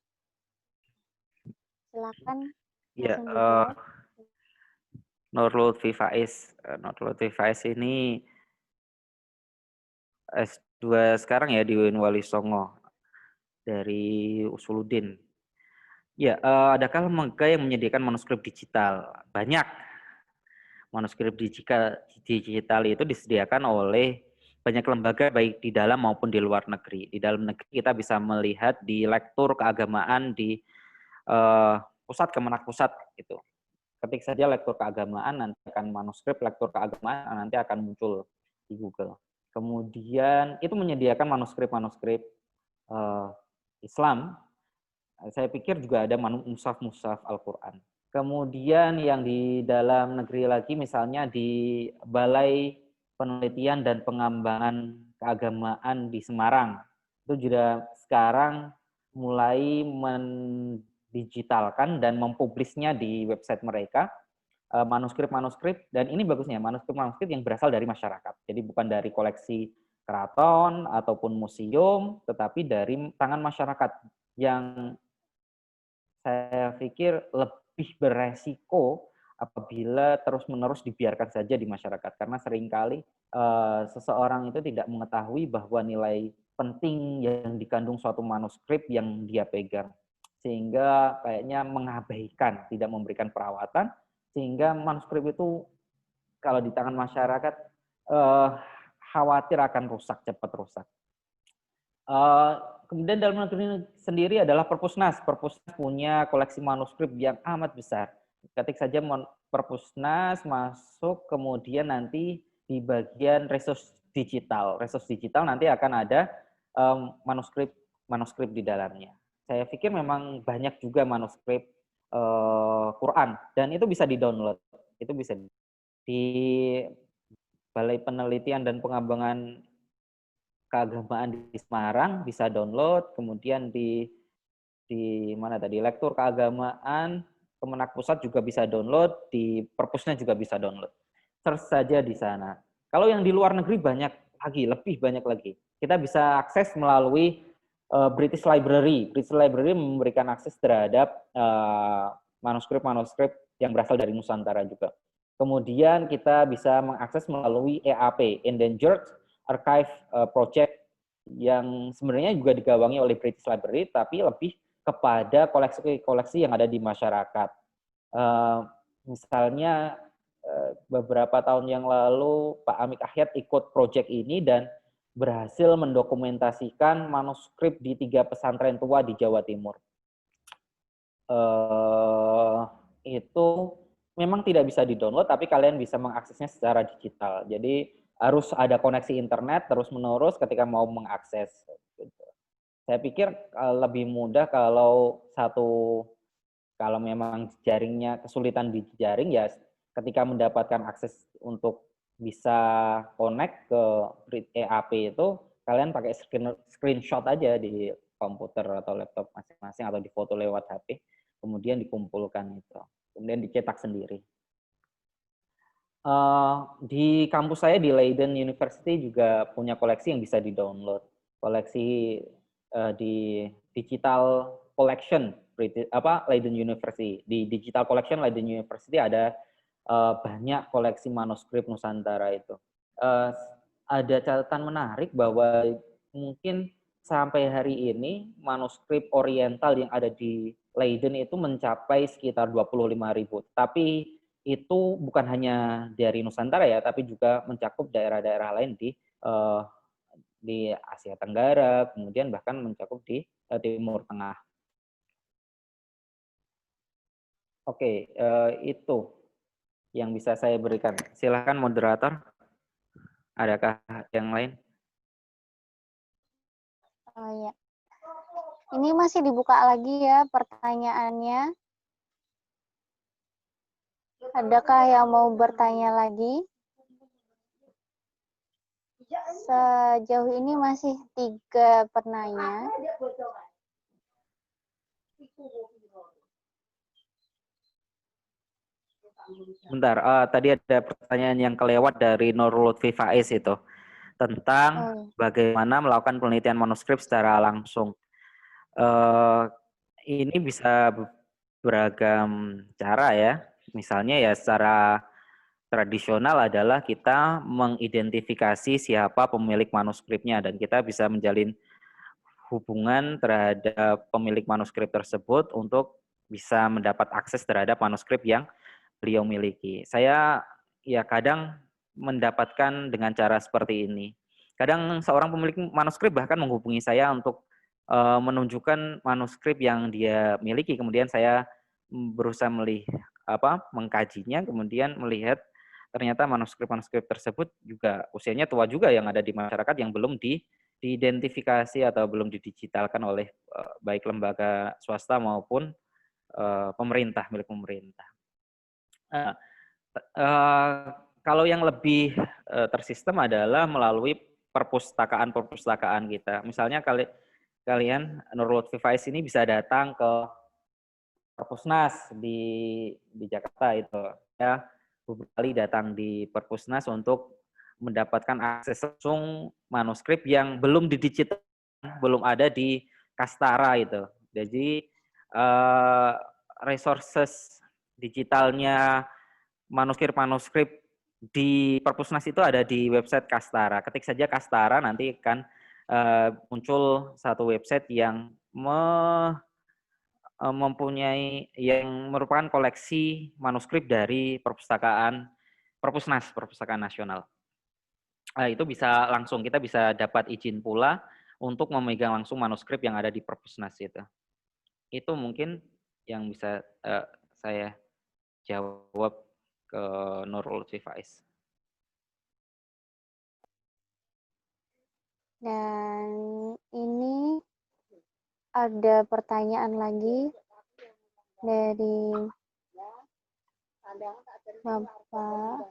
Silakan. Ya, Nur Lutfi Faiz ini S2 sekarang ya di UIN Wali Songo dari Usuluddin. Ya, adakah lembaga yang menyediakan manuskrip digital? Banyak. Manuskrip digital itu disediakan oleh banyak lembaga baik di dalam maupun di luar negeri. Di dalam negeri kita bisa melihat di lektur keagamaan di pusat Kemenak Pusat itu. ketik saja lektur keagamaan, nanti akan manuskrip lektur keagamaan, nanti akan muncul di Google. Kemudian itu menyediakan manuskrip-manuskrip Islam. Saya pikir juga ada mushaf-mushaf Al-Quran. Kemudian yang di dalam negeri lagi, misalnya di Balai Penelitian dan Pengembangan Keagamaan di Semarang, itu juga sekarang mulai mendigitalkan dan mempublisnya di website mereka manuskrip-manuskrip, dan ini bagusnya manuskrip-manuskrip yang berasal dari masyarakat. Jadi bukan dari koleksi keraton ataupun museum, tetapi dari tangan masyarakat yang saya pikir lebih beresiko apabila terus-menerus dibiarkan saja di masyarakat. Karena seringkali seseorang itu tidak mengetahui bahwa nilai penting yang dikandung suatu manuskrip yang dia pegang. Sehingga kayaknya mengabaikan, tidak memberikan perawatan, sehingga manuskrip itu kalau di tangan masyarakat khawatir akan rusak, cepat rusak. Kemudian dalam negeri sendiri adalah Perpusnas. Perpusnas punya koleksi manuskrip yang amat besar. Ketik saja Perpusnas masuk, kemudian nanti di bagian resource digital. Resource digital nanti akan ada manuskrip di dalamnya. Saya pikir memang banyak juga manuskrip Quran, dan itu bisa di-download. Itu bisa di Balai Penelitian dan Pengembangan Keagamaan di Semarang bisa download, kemudian di mana tadi lektur keagamaan Kemenak Pusat juga bisa download, di Perpusnya juga bisa download. Search saja di sana. Kalau yang di luar negeri banyak lagi, lebih banyak lagi. Kita bisa akses melalui British Library. British Library memberikan akses terhadap manuskrip-manuskrip yang berasal dari Nusantara juga. Kemudian kita bisa mengakses melalui EAP, Endangered Archive Project, yang sebenarnya juga digawangi oleh British Library, tapi lebih kepada koleksi-koleksi yang ada di masyarakat. Misalnya beberapa tahun yang lalu Pak Amik Ahyad ikut proyek ini dan berhasil mendokumentasikan manuskrip di 3 pesantren tua di Jawa Timur. Itu memang tidak bisa di-download, tapi kalian bisa mengaksesnya secara digital. Jadi harus ada koneksi internet terus-menerus ketika mau mengakses. Saya pikir lebih mudah kalau memang jaringnya kesulitan di jaring, ya ketika mendapatkan akses untuk bisa connect ke EAP itu, kalian pakai screenshot aja di komputer atau laptop masing-masing atau di foto lewat HP, kemudian dikumpulkan itu, kemudian dicetak sendiri. Di kampus saya di Leiden University juga punya koleksi yang bisa di-download. Koleksi di Digital Collection Leiden University. Di Digital Collection Leiden University ada banyak koleksi manuskrip Nusantara itu. Ada catatan menarik bahwa mungkin sampai hari ini manuskrip Oriental yang ada di Leiden itu mencapai sekitar 25.000. Tapi itu bukan hanya dari Nusantara ya, tapi juga mencakup daerah-daerah lain di Asia Tenggara, kemudian bahkan mencakup di Timur Tengah. Oke, itu yang bisa saya berikan. Silakan moderator. Adakah yang lain? Oh ya. Ini masih dibuka lagi ya pertanyaannya. Adakah yang mau bertanya lagi? Sejauh ini masih 3 penanya. Bentar, tadi ada pertanyaan yang kelewat dari Nur Lutfi Faiz itu tentang bagaimana melakukan penelitian manuskrip secara langsung. Ini bisa beragam cara ya. Misalnya ya secara tradisional adalah kita mengidentifikasi siapa pemilik manuskripnya dan kita bisa menjalin hubungan terhadap pemilik manuskrip tersebut untuk bisa mendapat akses terhadap manuskrip yang beliau miliki. Saya ya kadang mendapatkan dengan cara seperti ini. Kadang seorang pemilik manuskrip bahkan menghubungi saya untuk menunjukkan manuskrip yang dia miliki. Kemudian saya berusaha mengkajinya, kemudian melihat ternyata manuskrip-manuskrip tersebut juga usianya tua juga yang ada di masyarakat yang belum diidentifikasi atau belum didigitalkan oleh baik lembaga swasta maupun pemerintah, milik pemerintah. Kalau yang lebih tersistem adalah melalui perpustakaan-perpustakaan kita. Misalnya kalian Nurul Lutfi Faiz ini bisa datang ke Perpusnas di Jakarta itu. Ya, beberapa kali datang di Perpusnas untuk mendapatkan akses langsung manuskrip yang belum didigital, belum ada di Kastara itu. Jadi resources digitalnya manuskrip-manuskrip di Perpusnas itu ada di website Kastara. Ketik saja Kastara, nanti akan muncul satu website yang mempunyai yang merupakan koleksi manuskrip dari perpustakaan Perpusnas, Perpustakaan Nasional. Itu bisa langsung, kita bisa dapat izin pula untuk memegang langsung manuskrip yang ada di Perpusnas itu. Itu mungkin yang bisa saya jawab ke Nurul Lutfi Faiz. Dan ini ada pertanyaan lagi dari Bapak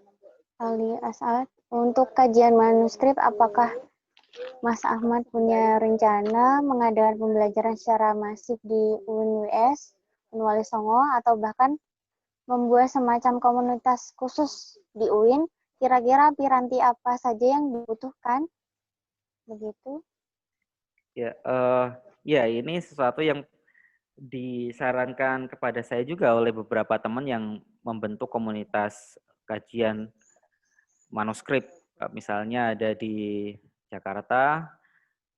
Ali Asad. Untuk kajian manuskrip, apakah Mas Ahmad punya rencana mengadakan pembelajaran secara masif di UNWS, Unwali Songo, atau bahkan membuat semacam komunitas khusus di UIN? Kira-kira piranti apa saja yang dibutuhkan? Begitu. Ya, ini sesuatu yang disarankan kepada saya juga oleh beberapa teman yang membentuk komunitas kajian manuskrip. Misalnya ada di Jakarta,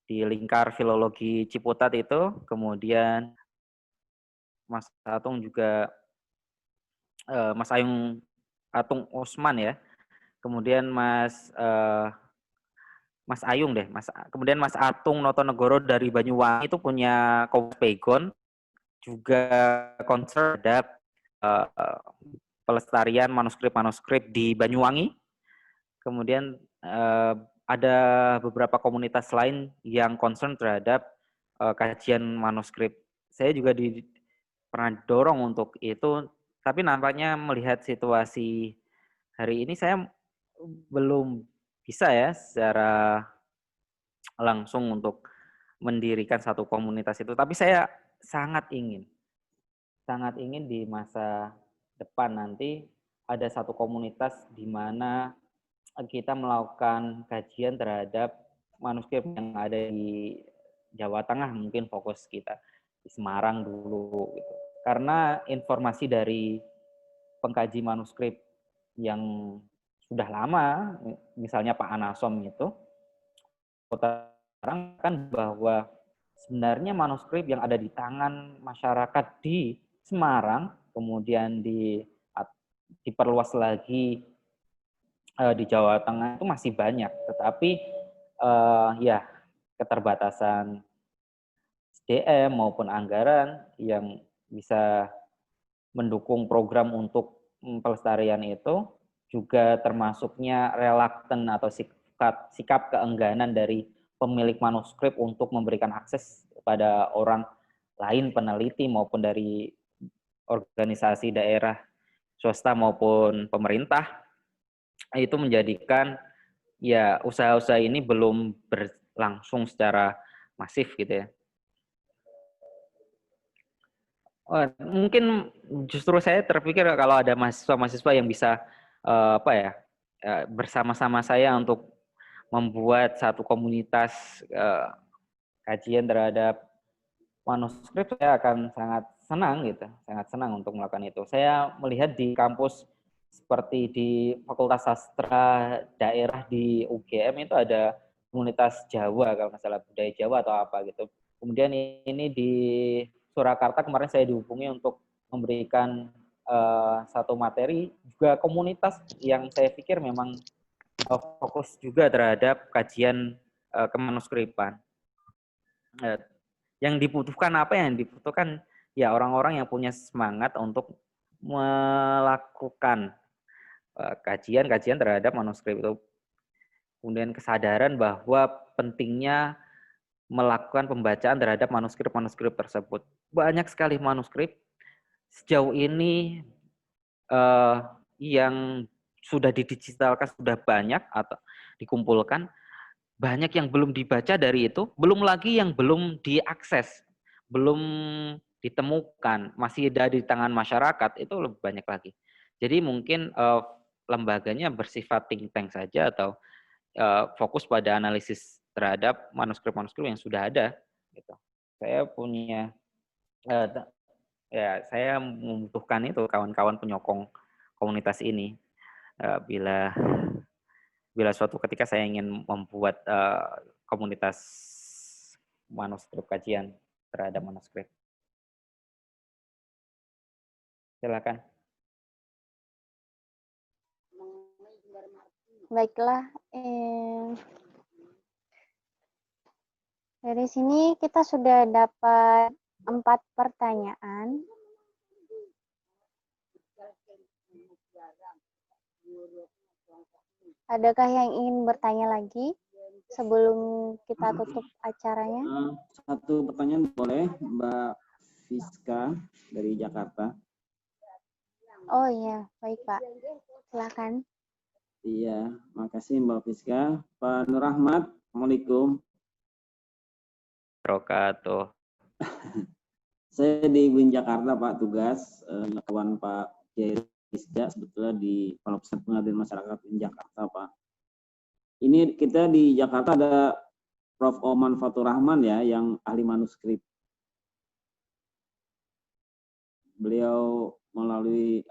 di Lingkar Filologi Ciputat itu, kemudian Mas Atung juga, Mas Atung Usman ya, kemudian Mas Ayung deh, kemudian Mas Atung Notonegoro dari Banyuwangi itu punya Pegon, juga concern terhadap pelestarian manuskrip-manuskrip di Banyuwangi. Kemudian ada beberapa komunitas lain yang concern terhadap kajian manuskrip. Saya juga pernah dorong untuk itu, tapi nampaknya melihat situasi hari ini saya belum bisa ya secara langsung untuk mendirikan satu komunitas itu. Tapi saya sangat ingin di masa depan nanti ada satu komunitas di mana kita melakukan kajian terhadap manuskrip yang ada di Jawa Tengah, mungkin fokus kita di Semarang dulu gitu. Karena informasi dari pengkaji manuskrip yang sudah lama, misalnya Pak Anasom itu, terangkan bahwa sebenarnya manuskrip yang ada di tangan masyarakat di Semarang, kemudian diperluas lagi di Jawa Tengah itu masih banyak, tetapi ya keterbatasan SDM maupun anggaran yang bisa mendukung program untuk pelestarian itu, juga termasuknya relaktan atau sikap keengganan dari pemilik manuskrip untuk memberikan akses kepada orang lain, peneliti maupun dari organisasi daerah swasta maupun pemerintah, itu menjadikan ya usaha-usaha ini belum berlangsung secara masif gitu ya. Mungkin justru saya terpikir kalau ada mahasiswa-mahasiswa yang bisa bersama-sama saya untuk membuat satu komunitas kajian terhadap manuskrip, saya akan sangat senang untuk melakukan itu. Saya melihat di kampus seperti di Fakultas Sastra Daerah di UGM itu ada komunitas Jawa, kalau nggak salah budaya Jawa atau apa gitu. Kemudian ini di Surakarta kemarin saya dihubungi untuk memberikan satu materi juga komunitas yang saya pikir memang fokus juga terhadap kajian kemanuskripan. Yang dibutuhkan apa? Yang dibutuhkan ya orang-orang yang punya semangat untuk melakukan kajian-kajian terhadap manuskrip itu. Kemudian kesadaran bahwa pentingnya melakukan pembacaan terhadap manuskrip-manuskrip tersebut. Banyak sekali manuskrip sejauh ini yang sudah didigitalkan sudah banyak atau dikumpulkan, banyak yang belum dibaca dari itu, belum lagi yang belum diakses, belum ditemukan, masih ada di tangan masyarakat, itu lebih banyak lagi. Jadi mungkin lembaganya bersifat think tank saja atau fokus pada analisis terhadap manuskrip-manuskrip yang sudah ada. Gitu. Saya punya, ya saya membutuhkan itu kawan-kawan penyokong komunitas ini. Bila suatu ketika saya ingin membuat komunitas manuskrip kajian terhadap manuskrip. Silakan. Baiklah, dari sini kita sudah dapat 4 pertanyaan. Adakah yang ingin bertanya lagi sebelum kita tutup acaranya? Satu pertanyaan boleh, Mbak Fiska dari Jakarta. Oh iya, baik Pak. Silakan. Iya, makasih Mbak Fiska. Pak Nur Ahmad, Assalamualaikum. Rokato. Saya di UIN Jakarta Pak, tugas kawan Pak Kiai Rizka sebetulnya di Kepala Pusat Pengabdian Masyarakat UIN Jakarta Pak. Ini kita di Jakarta ada Prof. Oman Fatur Rahman ya, yang ahli manuskrip. Beliau melalui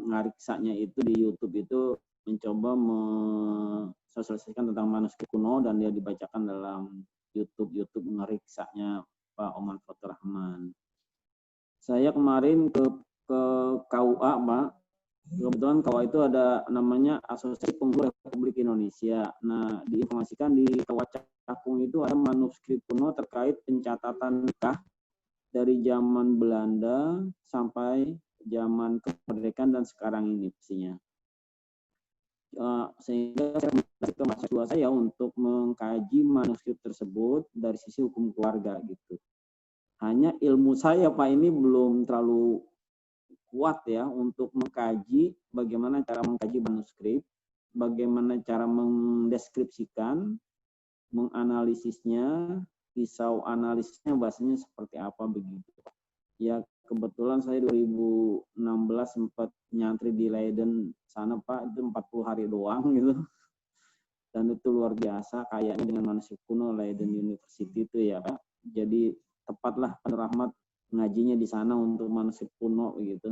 ngariksanya itu di YouTube itu mencoba mensosialisasikan tentang manuskrip kuno dan dia dibacakan dalam YouTube ngariksanya Pak Oman Fatur Rahman. Saya kemarin ke KUA Pak, kebetulan KUA itu ada namanya Asosiasi Pengguru Republik Indonesia. Nah, diinformasikan di KUA Cakung itu ada manuskrip kuno terkait pencatatan nikah dari zaman Belanda sampai zaman kemerdekaan dan sekarang ini pastinya. Sehingga saya ke mahasiswa saya untuk mengkaji manuskrip tersebut dari sisi hukum keluarga gitu. Hanya ilmu saya Pak ini belum terlalu kuat ya untuk mengkaji bagaimana cara mengkaji manuskrip, bagaimana cara mendeskripsikan, menganalisisnya, pisau analisisnya bahasanya seperti apa begitu. Ya kebetulan saya 2016 sempat nyantri di Leiden sana Pak, itu 40 hari doang gitu. Dan itu luar biasa kayaknya dengan manuskrip kuno Leiden University itu ya Pak. Jadi tepatlah Pak Rahmat ngajinya di sana untuk manuskrip kuno gitu.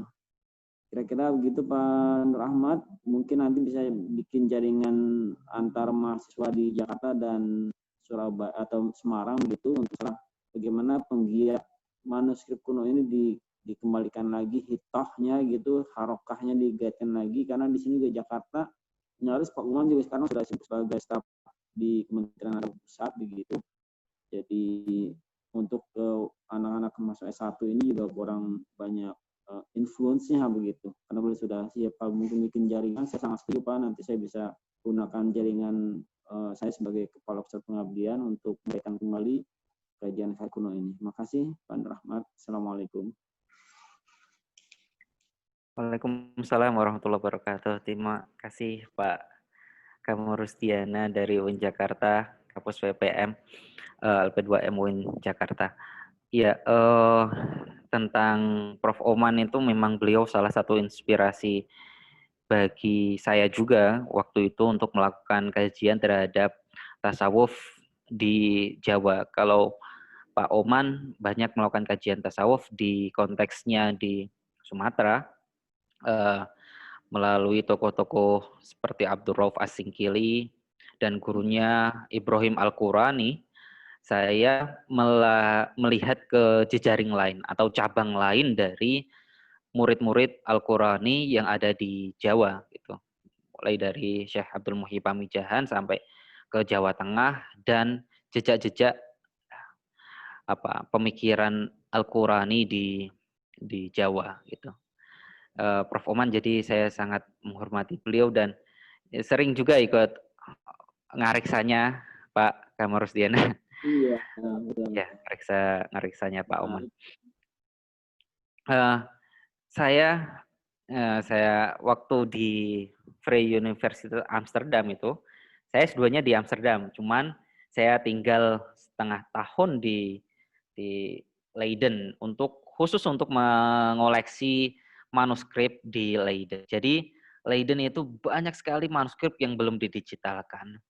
Kira-kira begitu Pak Rahmat, mungkin nanti bisa bikin jaringan antar mahasiswa di Jakarta dan Surabaya atau Semarang gitu untuk bagaimana penggiat manuskrip kuno ini dikembalikan lagi hitohnya gitu, harokahnya digaitkan lagi karena di sini di Jakarta nyaris Pak Umam juga sekarang sudah sebagai staf di Kementerian Agama Pusat begitu. Jadi untuk anak-anak masuk S1 ini juga kurang banyak influence-nya begitu. Karena beliau sudah siap mungkin bikin jaringan, saya sangat setuju Pak, nanti saya bisa gunakan jaringan saya sebagai Kepala Pusat Pengabdian untuk memberikan kembali kajian kuno ini. Makasih Pak Rahmat. Assalamualaikum. Waalaikumsalam warahmatullahi wabarakatuh. Terima kasih Pak Kamu Rustiana dari UIN Jakarta, Kampus PPM, LP2M UIN Jakarta. Iya, tentang Prof. Oman itu memang beliau salah satu inspirasi bagi saya juga waktu itu untuk melakukan kajian terhadap tasawuf di Jawa. Kalau Pak Oman banyak melakukan kajian tasawuf di konteksnya di Sumatera, melalui tokoh-tokoh seperti Abdul Rauf As-Singkili dan gurunya Ibrahim Al-Qurani, saya melihat ke jejaring lain atau cabang lain dari murid-murid Al-Qurani yang ada di Jawa gitu. Mulai dari Syekh Abdul Muhyi Pamijahan sampai ke Jawa Tengah dan jejak-jejak pemikiran Al-Qurani di Jawa gitu. Prof. Oman, jadi saya sangat menghormati beliau dan sering juga ikut ngariksanya Pak Kamarusdiana. Iya, betul. Ya, ngariksanya Pak Nah, Oman. Eh, saya waktu di Vrije University Amsterdam itu, saya S2-nya di Amsterdam, cuman saya tinggal setengah tahun di Leiden khusus untuk mengoleksi manuskrip di Leiden. Jadi Leiden itu banyak sekali manuskrip yang belum didigitalkan.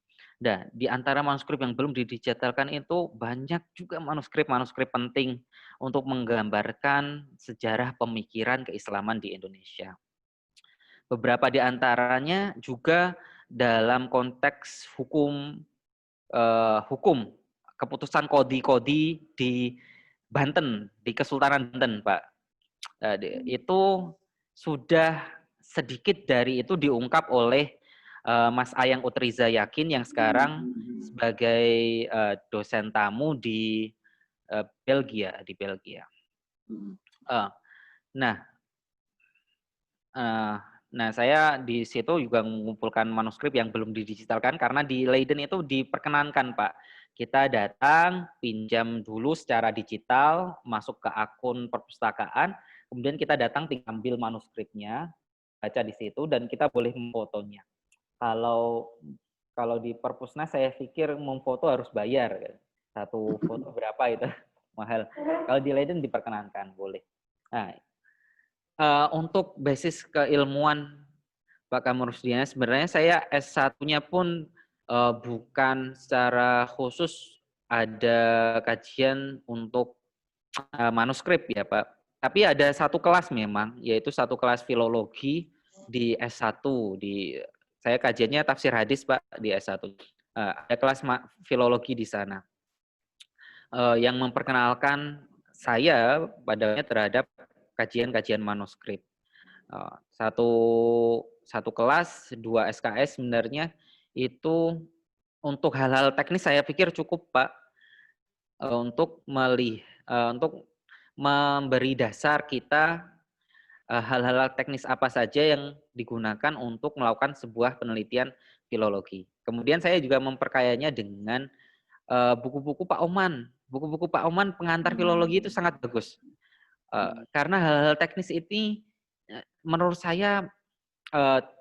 Dan di antara manuskrip yang belum didigitalkan itu banyak juga manuskrip-manuskrip penting untuk menggambarkan sejarah pemikiran keislaman di Indonesia. Beberapa di antaranya juga dalam konteks hukum keputusan kodi-kodi di Banten, di Kesultanan Banten, Pak. Itu sudah sedikit dari itu diungkap oleh Mas Ayang Utriza Yakin yang sekarang sebagai dosen tamu di Belgia. Nah, nah saya di situ juga mengumpulkan manuskrip yang belum didigitalkan karena di Leiden itu diperkenankan, Pak. Kita datang, pinjam dulu secara digital, masuk ke akun perpustakaan, kemudian kita datang tinggal ambil manuskripnya, baca di situ, dan kita boleh memfotonya. Kalau di Perpusnas saya pikir memfoto harus bayar. Satu foto berapa itu? Mahal. Kalau di Leiden diperkenankan, boleh. Nah, untuk basis keilmuan Pak Kamarusdiana, sebenarnya saya S1-nya pun bukan secara khusus ada kajian untuk manuskrip ya Pak. Tapi ada satu kelas memang, yaitu satu kelas filologi di S1. Saya kajiannya tafsir hadis Pak di S1. Ada kelas filologi di sana. Yang memperkenalkan saya padanya terhadap kajian-kajian manuskrip. Satu kelas, 2 SKS sebenarnya itu untuk hal-hal teknis saya pikir cukup Pak untuk memberi dasar kita hal-hal teknis apa saja yang digunakan untuk melakukan sebuah penelitian filologi. Kemudian saya juga memperkayanya dengan buku-buku Pak Oman. Buku-buku Pak Oman pengantar filologi itu sangat bagus. Karena hal-hal teknis ini menurut saya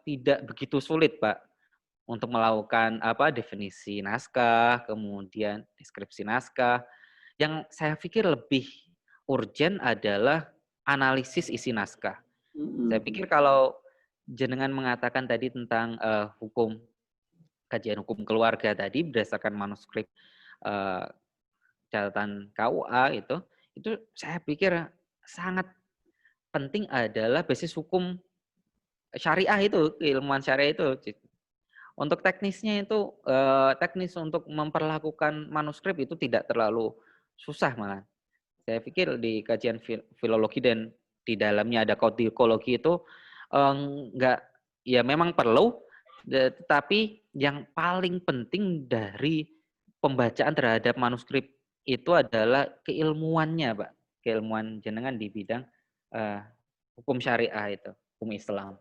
tidak begitu sulit, Pak, untuk melakukan definisi naskah, kemudian deskripsi naskah. Yang saya pikir lebih urgent adalah analisis isi naskah. Saya pikir kalau jenengan mengatakan tadi tentang kajian hukum keluarga tadi berdasarkan manuskrip catatan KUA itu saya pikir sangat penting adalah basis hukum syariah itu, keilmuan syariah itu. Untuk teknisnya itu, teknis untuk memperlakukan manuskrip itu tidak terlalu susah malah. Saya pikir di kajian filologi dan di dalamnya ada kodikologi itu enggak, ya memang perlu, tetapi yang paling penting dari pembacaan terhadap manuskrip itu adalah keilmuannya, Pak. Keilmuan jenengan di bidang hukum syariah itu, hukum Islam.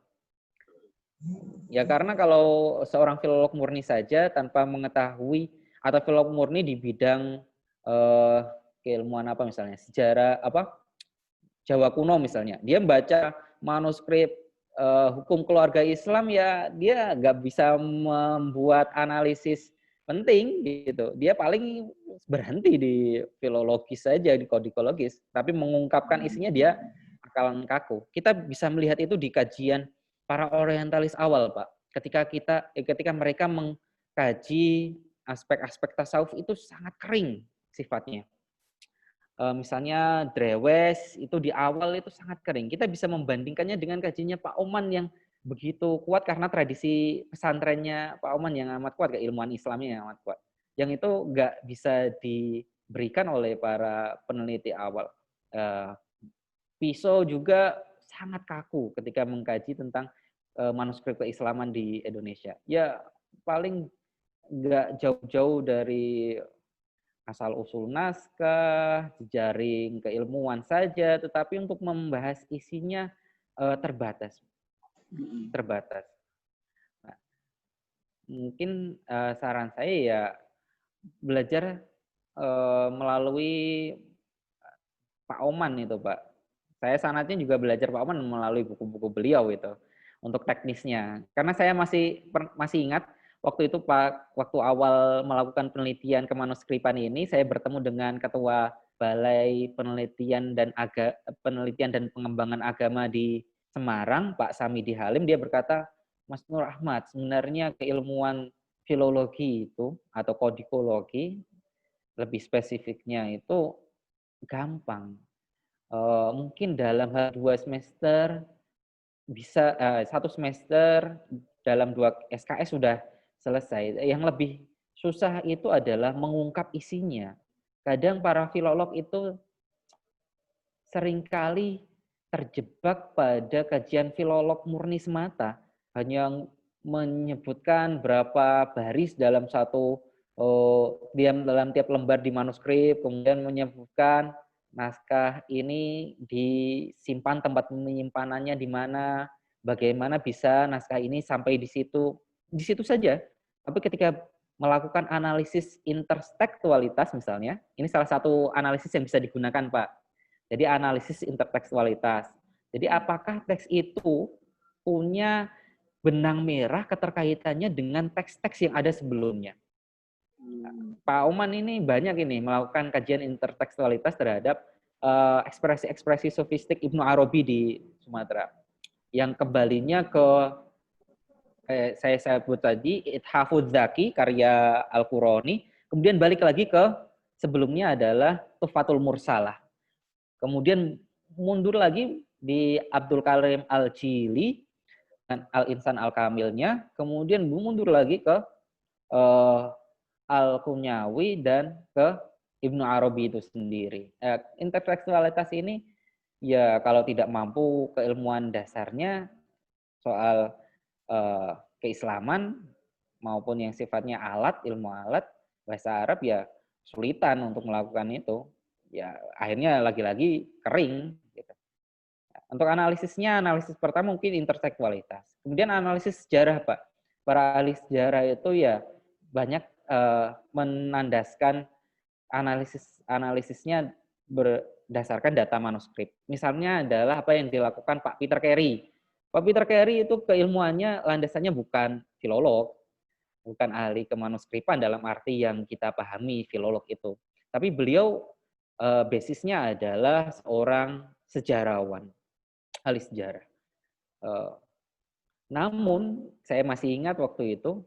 Ya karena kalau seorang filolog murni saja tanpa mengetahui atau filolog murni di bidang keilmuan apa misalnya sejarah Jawa kuno misalnya, dia membaca manuskrip hukum keluarga Islam ya dia nggak bisa membuat analisis penting gitu. Dia paling berhenti di filologis saja, di kodikologis, tapi mengungkapkan isinya dia akalan kaku. Kita bisa melihat itu di kajian para orientalis awal, Pak. Ketika mereka mengkaji aspek-aspek tasawuf itu sangat kering sifatnya. Misalnya Drewes itu di awal itu sangat kering. Kita bisa membandingkannya dengan kajiannya Pak Oman yang begitu kuat karena tradisi pesantrennya Pak Oman yang amat kuat, keilmuan Islamnya yang amat kuat. Yang itu nggak bisa diberikan oleh para peneliti awal. Piso juga sangat kaku ketika mengkaji tentang manuskrip keislaman di Indonesia. Ya paling nggak jauh-jauh dari asal-usul naskah, jejaring keilmuan saja, tetapi untuk membahas isinya terbatas. Terbatas. Nah, mungkin saran saya ya belajar melalui Pak Oman itu, Pak. Saya sanatnya juga belajar Pak Oman melalui buku-buku beliau itu untuk teknisnya. Karena saya masih ingat waktu itu Pak, waktu awal melakukan penelitian kemanuskripan ini, saya bertemu dengan Ketua Balai Penelitian dan Pengembangan Agama di Semarang, Pak Samidi Halim. Dia berkata, Mas Nur Ahmad, sebenarnya keilmuan filologi itu atau kodikologi, lebih spesifiknya itu gampang. Mungkin dalam 2 semester bisa 1 semester dalam 2 SKS sudah selesai. Yang lebih susah itu adalah mengungkap isinya. Kadang para filolog itu seringkali terjebak pada kajian filolog murni semata, hanya menyebutkan berapa baris dalam dalam tiap lembar di manuskrip, kemudian menyebutkan naskah ini disimpan, tempat penyimpanannya di mana, bagaimana bisa naskah ini sampai di situ saja. Tapi ketika melakukan analisis intertekstualitas misalnya, ini salah satu analisis yang bisa digunakan, Pak. Jadi analisis intertekstualitas. Jadi apakah teks itu punya benang merah keterkaitannya dengan teks-teks yang ada sebelumnya. Pak Oman ini banyak ini melakukan kajian intertekstualitas terhadap ekspresi-ekspresi sofistik Ibnu Arabi di Sumatera. Yang kembalinya ke saya sebut tadi Ithafuz Zaki karya Al-Qurani, kemudian balik lagi ke sebelumnya adalah Tuhfatul Mursalah. Kemudian mundur lagi di Abdul Karim Al-Jili dan Al-Insan Al-Kamilnya, kemudian mundur lagi ke Al-Kunyawi dan ke Ibnu Arabi itu sendiri. Intertekstualitas ini ya kalau tidak mampu keilmuan dasarnya soal keislaman maupun yang sifatnya ilmu alat, bahasa Arab ya sulitan untuk melakukan itu. Ya akhirnya lagi-lagi kering. Gitu. Untuk analisis pertama mungkin intertekstualitas. Kemudian analisis sejarah, Pak. Para ahli sejarah itu ya banyak menandaskan analisisnya berdasarkan data manuskrip. Misalnya adalah apa yang dilakukan Pak Peter Carey. Pak Peter Carey itu keilmuannya landasannya bukan filolog, bukan ahli kemanuskripan dalam arti yang kita pahami filolog itu. Tapi beliau basisnya adalah seorang sejarawan, ahli sejarah. Namun saya masih ingat waktu itu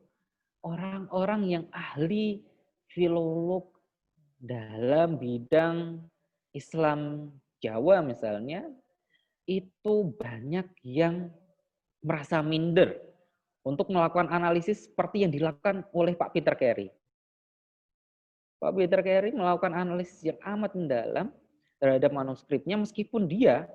orang-orang yang ahli filolog dalam bidang Islam Jawa misalnya itu banyak yang merasa minder untuk melakukan analisis seperti yang dilakukan oleh Pak Peter Carey. Pak Peter Carey melakukan analisis yang amat mendalam terhadap manuskripnya meskipun dia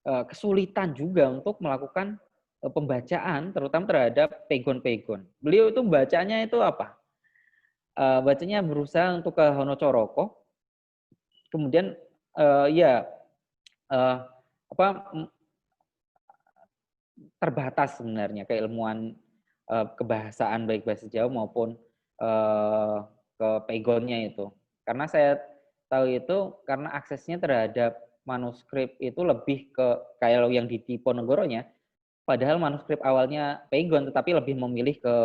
kesulitan juga untuk melakukan pembacaan terutama terhadap pegon-pegon. Beliau itu bacanya itu apa? Bacanya berusaha untuk ke Honocoroko. Kemudian terbatas sebenarnya keilmuan kebahasaan baik bahasa Jawa maupun ke pegonnya itu. Karena saya tahu itu karena aksesnya terhadap manuskrip itu lebih ke kayak yang di Diponegoronya, padahal manuskrip awalnya pegon tetapi lebih memilih ke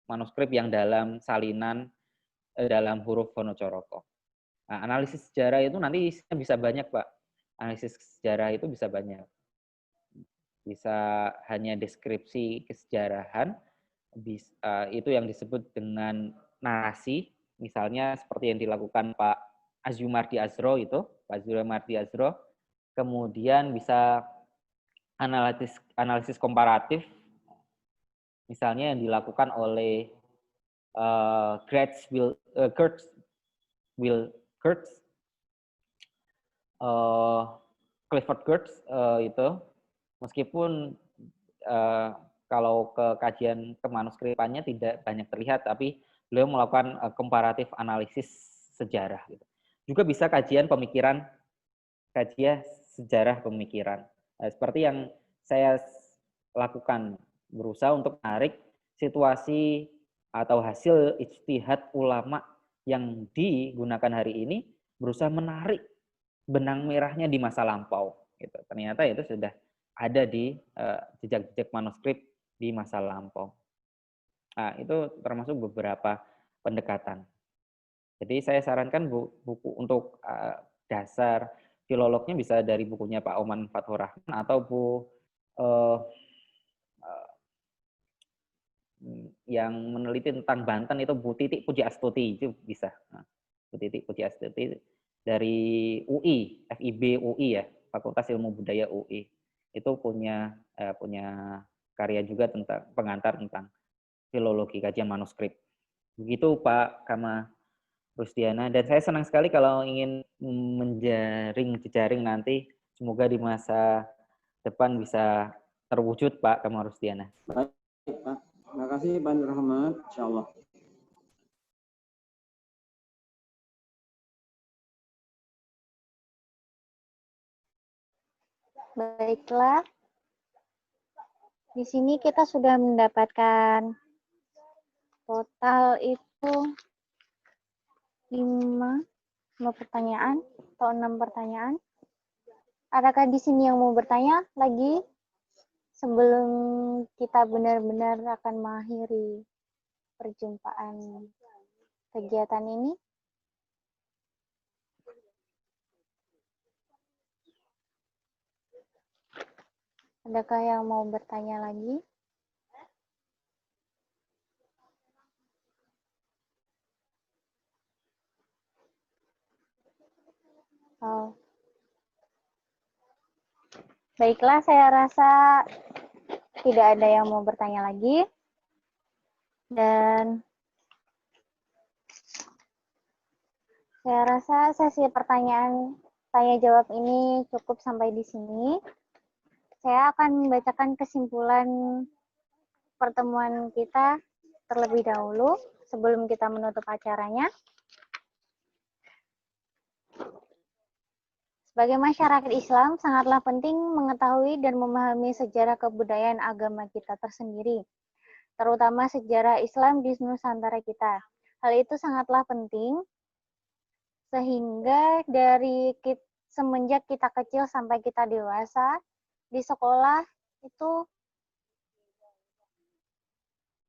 manuskrip yang dalam salinan dalam huruf Honocoroko. Nah, analisis sejarah itu nanti bisa banyak, Pak. Analisis sejarah itu bisa banyak. Bisa hanya deskripsi kesejarahan, itu yang disebut dengan narasi, misalnya seperti yang dilakukan Pak Azumardi Azro itu, Pak Azumardi Azro. Kemudian bisa analisis komparatif, misalnya yang dilakukan oleh Gertz, Clifford Geertz itu, meskipun kalau ke kajian kemanuskripannya tidak banyak terlihat, tapi beliau melakukan komparatif analisis sejarah. Gitu. Juga bisa kajian sejarah pemikiran. Seperti yang saya lakukan, berusaha untuk menarik situasi atau hasil ijtihad ulama yang digunakan hari ini, berusaha menarik benang merahnya di masa lampau. Gitu. Ternyata itu sudah ada di jejak-jejak manuskrip di masa lampau. Nah, itu termasuk beberapa pendekatan. Jadi saya sarankan buku untuk dasar filolognya bisa dari bukunya Pak Oman Fathur Rahman atau yang meneliti tentang Banten itu Bu Titik Pujiastuti itu bisa. Nah, Bu Titik Pujiastuti dari UI, FIB UI ya, Fakultas Ilmu Budaya UI. Itu punya karya juga tentang pengantar tentang filologi kajian manuskrip. Begitu Pak Kama Rusdiana, dan saya senang sekali kalau ingin menjaring jejaring nanti, semoga di masa depan bisa terwujud Pak Kama Rusdiana. Baik, Pak. Terima kasih Pak Nur Rahmat, insya Allah. Baiklah, di sini kita sudah mendapatkan total itu 5 pertanyaan atau 6 pertanyaan. Adakah di sini yang mau bertanya lagi sebelum kita benar-benar akan mengakhiri perjumpaan kegiatan ini? Adakah yang mau bertanya lagi? Oh. Baiklah, saya rasa tidak ada yang mau bertanya lagi. Dan saya rasa sesi pertanyaan tanya jawab ini cukup sampai di sini. Saya akan membacakan kesimpulan pertemuan kita terlebih dahulu sebelum kita menutup acaranya. Sebagai masyarakat Islam, sangatlah penting mengetahui dan memahami sejarah kebudayaan agama kita tersendiri, terutama sejarah Islam di Nusantara kita. Hal itu sangatlah penting, sehingga semenjak kita kecil sampai kita dewasa, di sekolah itu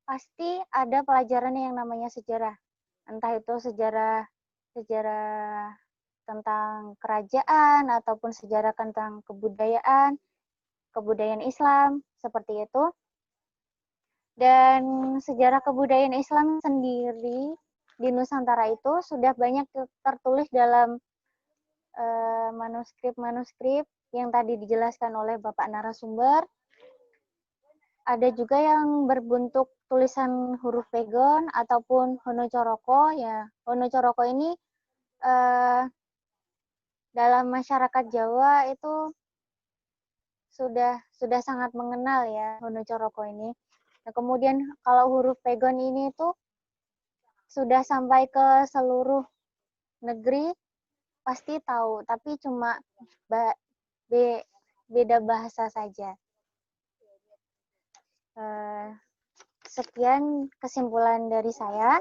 pasti ada pelajaran yang namanya sejarah. Entah itu sejarah tentang kerajaan ataupun sejarah tentang kebudayaan Islam seperti itu. Dan sejarah kebudayaan Islam sendiri di Nusantara itu sudah banyak tertulis dalam manuskrip-manuskrip yang tadi dijelaskan oleh Bapak narasumber. Ada juga yang berbentuk tulisan huruf pegon ataupun honocoroko. Ya, honocoroko ini dalam masyarakat Jawa itu sudah sangat mengenal ya honocoroko ini. Nah, kemudian kalau huruf pegon ini itu sudah sampai ke seluruh negeri pasti tahu, tapi cuma beda bahasa saja. Sekian kesimpulan dari saya.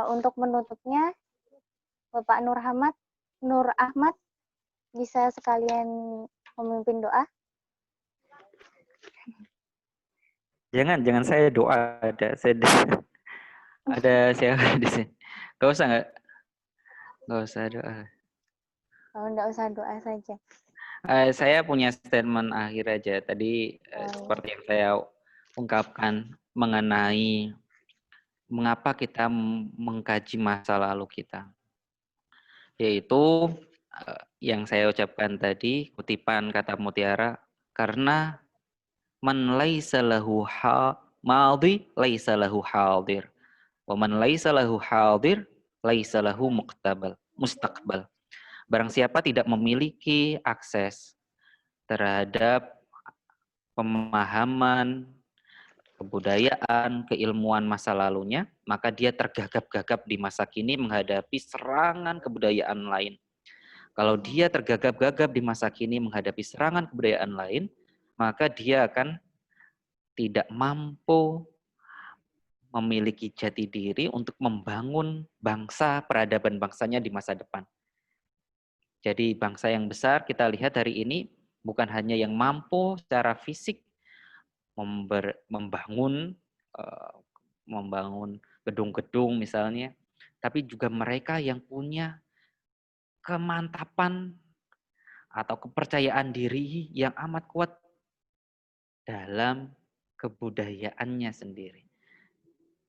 Untuk menutupnya, Bapak Nur Ahmad bisa sekalian memimpin doa. Jangan saya doa, ada siapa di sini. Gak usah doa. Oh, enggak usah doa saja. Saya punya statement akhir aja. Tadi seperti yang saya ungkapkan mengenai mengapa kita mengkaji masa lalu kita. Yaitu yang saya ucapkan tadi, kutipan kata Mutiara, karena man laisa lahu madhi laisa lahu hadir. Wa man laisa lahu hadir laisa lahu mustaqbal. Barang siapa tidak memiliki akses terhadap pemahaman, kebudayaan, keilmuan masa lalunya, maka dia tergagap-gagap di masa kini menghadapi serangan kebudayaan lain. Kalau dia tergagap-gagap di masa kini menghadapi serangan kebudayaan lain, maka dia akan tidak mampu memiliki jati diri untuk membangun bangsa, peradaban bangsanya di masa depan. Jadi bangsa yang besar kita lihat hari ini bukan hanya yang mampu secara fisik membangun gedung-gedung misalnya, tapi juga mereka yang punya kemantapan atau kepercayaan diri yang amat kuat dalam kebudayaannya sendiri.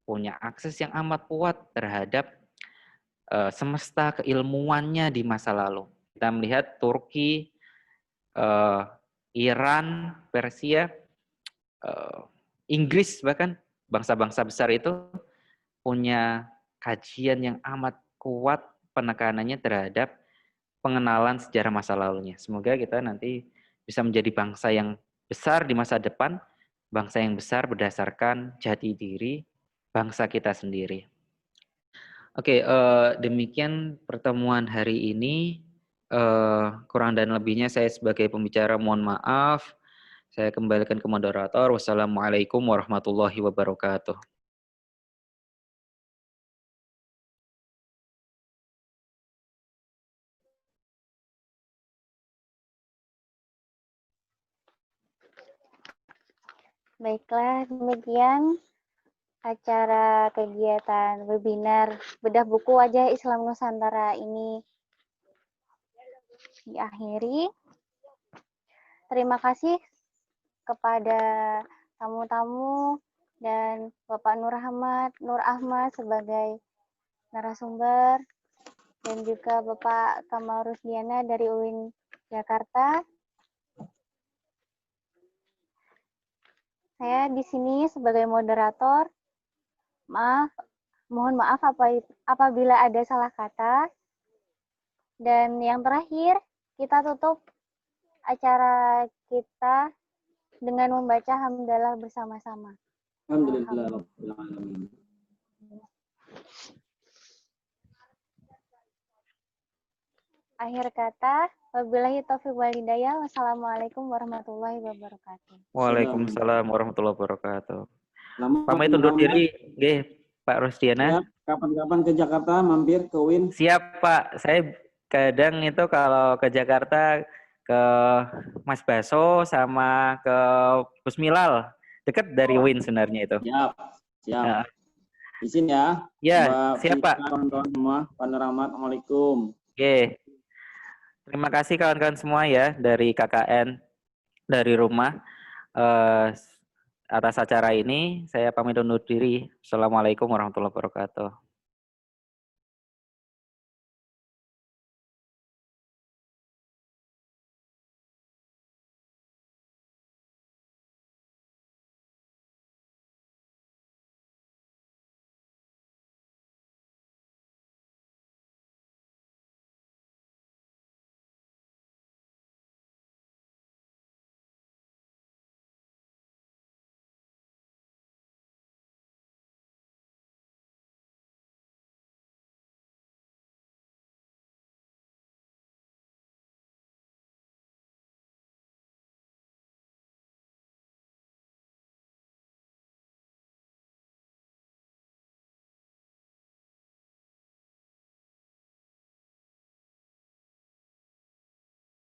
Punya akses yang amat kuat terhadap semesta keilmuannya di masa lalu. Kita melihat Turki, Iran, Persia, Inggris bahkan bangsa-bangsa besar itu punya kajian yang amat kuat penekanannya terhadap pengenalan sejarah masa lalunya. Semoga kita nanti bisa menjadi bangsa yang besar di masa depan, bangsa yang besar berdasarkan jati diri bangsa kita sendiri. Oke, demikian pertemuan hari ini. Kurang dan lebihnya saya sebagai pembicara mohon maaf. Saya kembalikan ke moderator. Wassalamualaikum warahmatullahi wabarakatuh. Baiklah, demikian acara kegiatan webinar bedah buku wajah Islam Nusantara ini diakhiri. Terima kasih kepada tamu-tamu dan Bapak Nur Ahmad sebagai narasumber dan juga Bapak Kamal Rusdiana dari UIN Jakarta. Saya di sini sebagai moderator. Mohon maaf apabila ada salah kata. Dan yang terakhir, kita tutup acara kita dengan membaca hamdalah bersama-sama. Alhamdulillah. Akhir kata, wabillahi taufiq wal hidayah. Wassalamualaikum warahmatullahi wabarakatuh. Waalaikumsalam warahmatullahi wabarakatuh. Pamit undur diri, Pak Rusdiana. Ya, kapan-kapan ke Jakarta mampir ke UIN. Siap Pak, saya kadang itu kalau ke Jakarta ke Mas Baso sama ke Busmilal, dekat dari UIN sebenarnya itu. Siap, siap. Nah. Izin ya. Ya, siap Pak. Kawan-kawan semua, Pak Rahmat, Assalamualaikum. Oke. Terima kasih kawan-kawan semua ya dari KKN dari rumah atas acara ini. Saya pamit undur diri. Assalamualaikum warahmatullahi wabarakatuh.